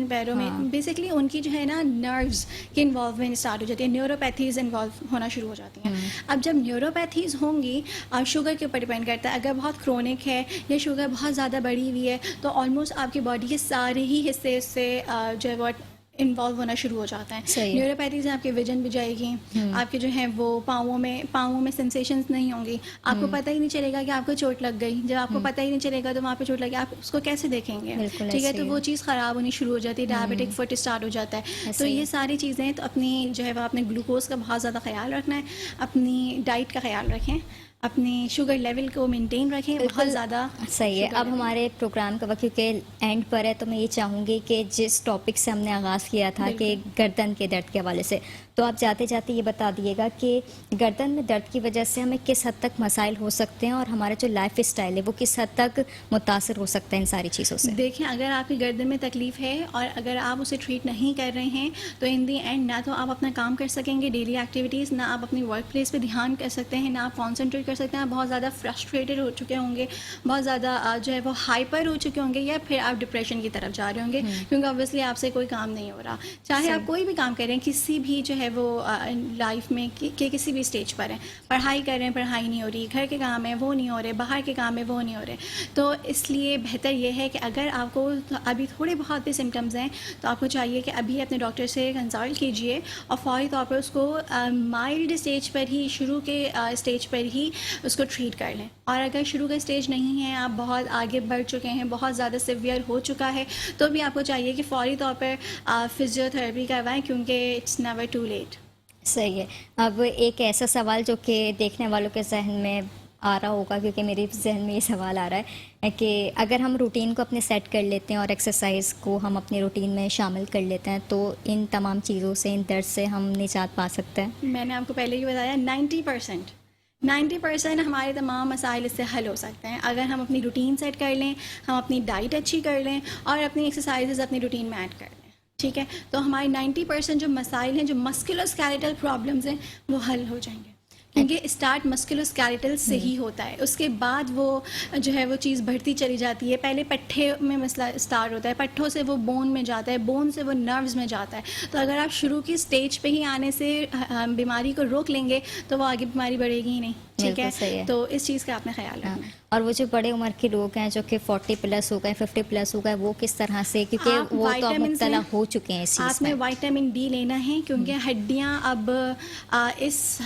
پیروں میں بیسکلی ان کی جو ہے نا نروز کی انوالومنٹ اسٹارٹ ہو جاتی ہے, نیوروپیتھیز انوالو ہونا شروع ہو جاتی ہیں. اب جب نیوروپیتھیز ہوں گی, شوگر کے اوپر ڈپینڈ کرتا ہے. اگر بہت کرونک ہے یا شوگر بہت زیادہ بڑھی ہوئی ہے, تو آلموسٹ آپ کی باڈی کے سارے ہی حصے اس سے جو ہے وہ انوالو ہونا شروع ہو جاتا ہے. نیوروپیتھی سے آپ کی ویژن بھی جائے گی, آپ کے جو ہے وہ پاؤں میں سینسیشنز نہیں ہوں گی, آپ کو پتہ ہی نہیں چلے گا کہ آپ کو چوٹ لگ گئی. جب آپ کو پتہ ہی نہیں چلے گا تو وہاں پہ چوٹ لگی, آپ اس کو کیسے دیکھیں گے؟ ٹھیک ہے, تو وہ چیز خراب ہونی شروع ہو جاتی ہے, ڈائبٹک فٹ اسٹارٹ ہو جاتا ہے. تو یہ ساری چیزیں, تو اپنی جو ہے وہ اپنے گلوکوز کا بہت زیادہ خیال رکھنا ہے, اپنی ڈائٹ کا خیال رکھیں, اپنی شوگر لیول کو مینٹین رکھیں بہت زیادہ. صحیح ہے. اب ہمارے پروگرام کا وقت کیونکہ اینڈ پر ہے, تو میں یہ چاہوں گی کہ جس ٹاپک سے ہم نے آغاز کیا تھا کہ گردن کے درد کے حوالے سے, تو آپ جاتے جاتے یہ بتا دیے گا کہ گردن میں درد کی وجہ سے ہمیں کس حد تک مسائل ہو سکتے ہیں, اور ہمارا جو لائف اسٹائل ہے وہ کس حد تک متاثر ہو سکتا ہے ان ساری چیزوں سے. دیکھیں, اگر آپ کی گردن میں تکلیف ہے اور اگر آپ اسے ٹریٹ نہیں کر رہے ہیں, تو ان دی اینڈ نہ تو آپ اپنا کام کر سکیں گے ڈیلی ایکٹیویٹیز, نہ آپ اپنی ورک پلیس پہ دھیان کر سکتے ہیں, نہ آپ کانسنٹریٹ کر سکتے ہیں. آپ بہت زیادہ فرسٹریٹڈ ہو چکے ہوں گے, بہت زیادہ جو ہے وہ ہائپر ہو چکے ہوں گے, یا پھر آپ ڈپریشن کی طرف جا رہے ہوں گے, کیونکہ اوبویسلی آپ سے کوئی کام نہیں ہو رہا. چاہے آپ کوئی بھی کام کریں, کسی بھی جو ہے وہ لائف میں کہ کسی بھی اسٹیج پر ہیں, پڑھائی کر رہے ہیں, پڑھائی نہیں ہو رہی, گھر کے کام ہیں وہ نہیں ہو رہے, باہر کے کام ہیں وہ نہیں ہو رہے, تو اس لیے بہتر یہ ہے کہ اگر آپ کو ابھی تھوڑے بہت بھی سمٹمز ہیں, تو آپ کو چاہیے کہ ابھی اپنے ڈاکٹر سے کنسلٹ کیجیے, اور فوری طور پر اس کو مائلڈ اسٹیج پر ہی, شروع کے اسٹیج پر ہی اس کو ٹریٹ کر لیں. اور اگر شروع کا اسٹیج نہیں ہے, آپ بہت آگے بڑھ چکے ہیں, بہت زیادہ سیویئر ہو چکا ہے, تو بھی آپ کو چاہیے کہ فوری طور پر فزیو تھراپی کروائیں, کیونکہ اٹس نیور ٹو لیٹ. صحیح ہے. اب ایک ایسا سوال جو کہ دیکھنے والوں کے ذہن میں آ رہا ہوگا, کیونکہ میرے ذہن میں یہ سوال آ رہا ہے کہ اگر ہم روٹین کو اپنے سیٹ کر لیتے ہیں اور ایکسرسائز کو ہم اپنے روٹین میں شامل کر لیتے ہیں, تو ان تمام چیزوں سے, ان درد سے ہم نجات پا سکتے ہیں. میں نے آپ کو پہلے ہی بتایا 90% ہمارے تمام مسائل اس سے حل ہو سکتے ہیں اگر ہم اپنی روٹین سیٹ کر لیں, ہم اپنی ڈائٹ اچھی کر لیں, اور اپنی ایکسرسائزز اپنی روٹین میں ایڈ کر لیں. ٹھیک ہے, تو ہمارے 90% جو مسائل ہیں, جو مسکولوسکیلیٹل پرابلمز ہیں, وہ حل ہو جائیں گے. کیونکہ اسٹارٹ مسکولوسکیلیٹل سے ہی ہوتا ہے, اس کے بعد وہ جو ہے وہ چیز بڑھتی چلی جاتی ہے. پہلے پٹھے میں مسئلہ اسٹارٹ ہوتا ہے, پٹھوں سے وہ بون میں جاتا ہے, بون سے وہ نروز میں جاتا ہے. تو اگر آپ شروع کی اسٹیج پہ ہی آنے سے بیماری کو روک لیں گے, تو وہ آگے بیماری بڑھے گی ہی نہیں. ٹھیک ہے, تو اس چیز کا آپ نے خیال رکھنا ہے. اور وہ جو بڑے عمر کے لوگ ہیں, جو کہ 40+ ہو گئے, 50+ ہو گئے, وہ کس طرح سے, کیونکہ وہ تو مبتلا ہو چکے ہیں اس چیز میں. آپ نے وائٹامن ڈی لینا ہے, کیونکہ ہڈیاں اب اس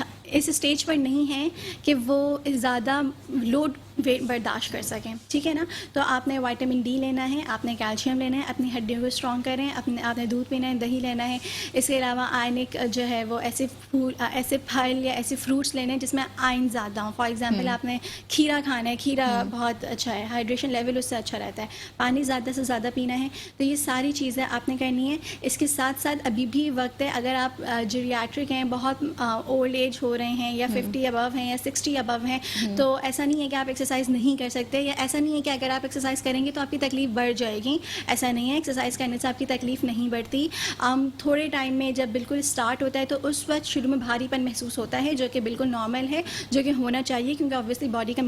اسٹیج پر نہیں ہیں کہ وہ زیادہ لوڈ برداشت کر سکیں. ٹھیک ہے نا, تو آپ نے وائٹامن ڈی لینا ہے, آپ نے کیلشیم لینا ہے, اپنی ہڈیوں کو اسٹرانگ کریں, آپ نے دودھ پینا ہے, دہی لینا ہے. اس کے علاوہ آئرنک جو ہے وہ ایسے پھل یا ایسے فروٹس لینے ہیں جس میں آئرن زیادہ ہوں. فار ایگزامپل آپ نے کھیرا کھانا ہے, کھیرا بہت اچھا ہے, ہائیڈریشن لیول اس سے اچھا رہتا ہے. پانی زیادہ سے زیادہ پینا ہے. تو یہ ساری چیزیں آپ نے کرنی ہے. اس کے ساتھ ساتھ ابھی بھی وقت ہے, اگر آپ جیریاٹرک ہیں, بہت اولڈ ایج ہو رہے ہیں, یا 50 ابو ہیں, یا 60 ابو ہیں, تو ایسا نہیں ہے کہ آپ ایکسرسائز ایکسرسائز نہیں کر سکتے, یا ایسا نہیں ہے کہ اگر آپ ایکسرسائز کریں گے تو آپ کی تکلیف بڑھ جائے گی, ایسا نہیں ہے. ایکسرسائز کرنے سے آپ کی تکلیف نہیں بڑھتی. تھوڑے ٹائم میں جب بالکل اسٹارٹ ہوتا ہے تو اس وقت شروع میں بھاری پن محسوس ہوتا ہے, جو کہ بالکل نارمل ہے, جو کہ ہونا چاہیے کیونکہ آبویسلی باڈی کا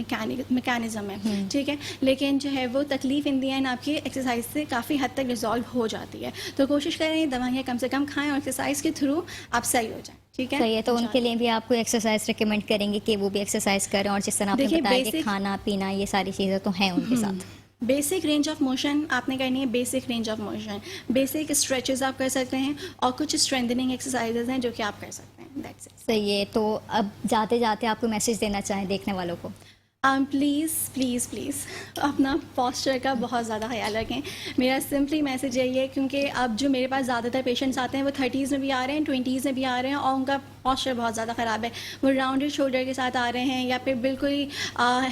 میکینزم ہے, ٹھیک ہے. لیکن جو ہے وہ تکلیف ان دی اینڈ آپ کی ایکسرسائز سے کافی حد تک ریزالو ہو جاتی ہے. تو کوشش کریں دوائیاں کم سے کم کھائیں اور ایکسرسائز کے تھرو آپ صحیح ہو جائیں, ٹھیک ہے. صحیح ہے. تو ان کے لیے بھی آپ کو ایکسرسائز ریکمینڈ کریں گے کہ وہ بھی ایکسرسائز کریں, اور جس طرح آپ نے دیکھیے بتایا کہ basic- کھانا پینا یہ ساری چیزیں تو ہیں ان کے ساتھ. بیسک رینج آف موشن آپ نے کرنی ہے, basic range of motion, basic stretches آپ کر سکتے ہیں, اور کچھ اسٹرینتھننگ ایکسرسائزز ہیں جو کہ آپ کر سکتے ہیں. That's it. صحیح ہے. تو اب جاتے جاتے آپ کو میسج دینا چاہیں دیکھنے والوں کو؟ پلیز پلیز پلیز اپنا پاسچر کا بہت زیادہ خیال رکھیں. میرا سمپلی میسج یہی ہے, کیونکہ اب جو میرے پاس زیادہ تر پیشنٹس آتے ہیں وہ 30s میں بھی آ رہے ہیں, 20s میں بھی آ رہے ہیں, اور ان کا پاسچر بہت زیادہ خراب ہے. وہ راؤنڈیڈ شولڈر کے ساتھ آ رہے ہیں, یا پھر بالکل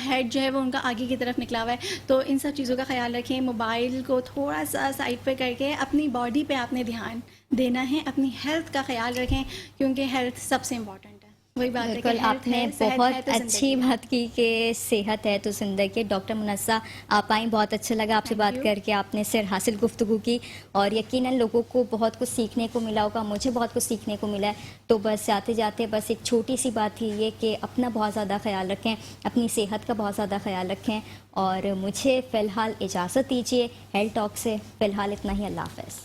ہیڈ جو ہے وہ ان کا آگے کی طرف نکلا ہوا ہے. تو ان سب چیزوں کا خیال رکھیں. موبائل کو تھوڑا سا سائڈ پہ کر کے اپنی باڈی پہ آپ نے دھیان دینا ہے, اپنی ہیلتھ کا خیال رکھیں, کیونکہ ہیلتھ سب سے امپورٹنٹ ہے. وہی بات ہے کہ بالکل, آپ نے بہت اچھی بات کی کہ صحت ہے تو زندگی. ڈاکٹر منزہ آپ آئیں, بہت اچھا لگا آپ سے بات کر کے, آپ نے سر حاصل گفتگو کی, اور یقیناً لوگوں کو بہت کچھ سیکھنے کو ملا ہوگا, مجھے بہت کچھ سیکھنے کو ملا ہے. تو بس جاتے جاتے بس ایک چھوٹی سی بات تھی یہ کہ اپنا بہت زیادہ خیال رکھیں, اپنی صحت کا بہت زیادہ خیال رکھیں, اور مجھے فی الحال اجازت دیجیے ہیلتھ ٹاک سے. فی الحال اتنا ہی. اللہ حافظ.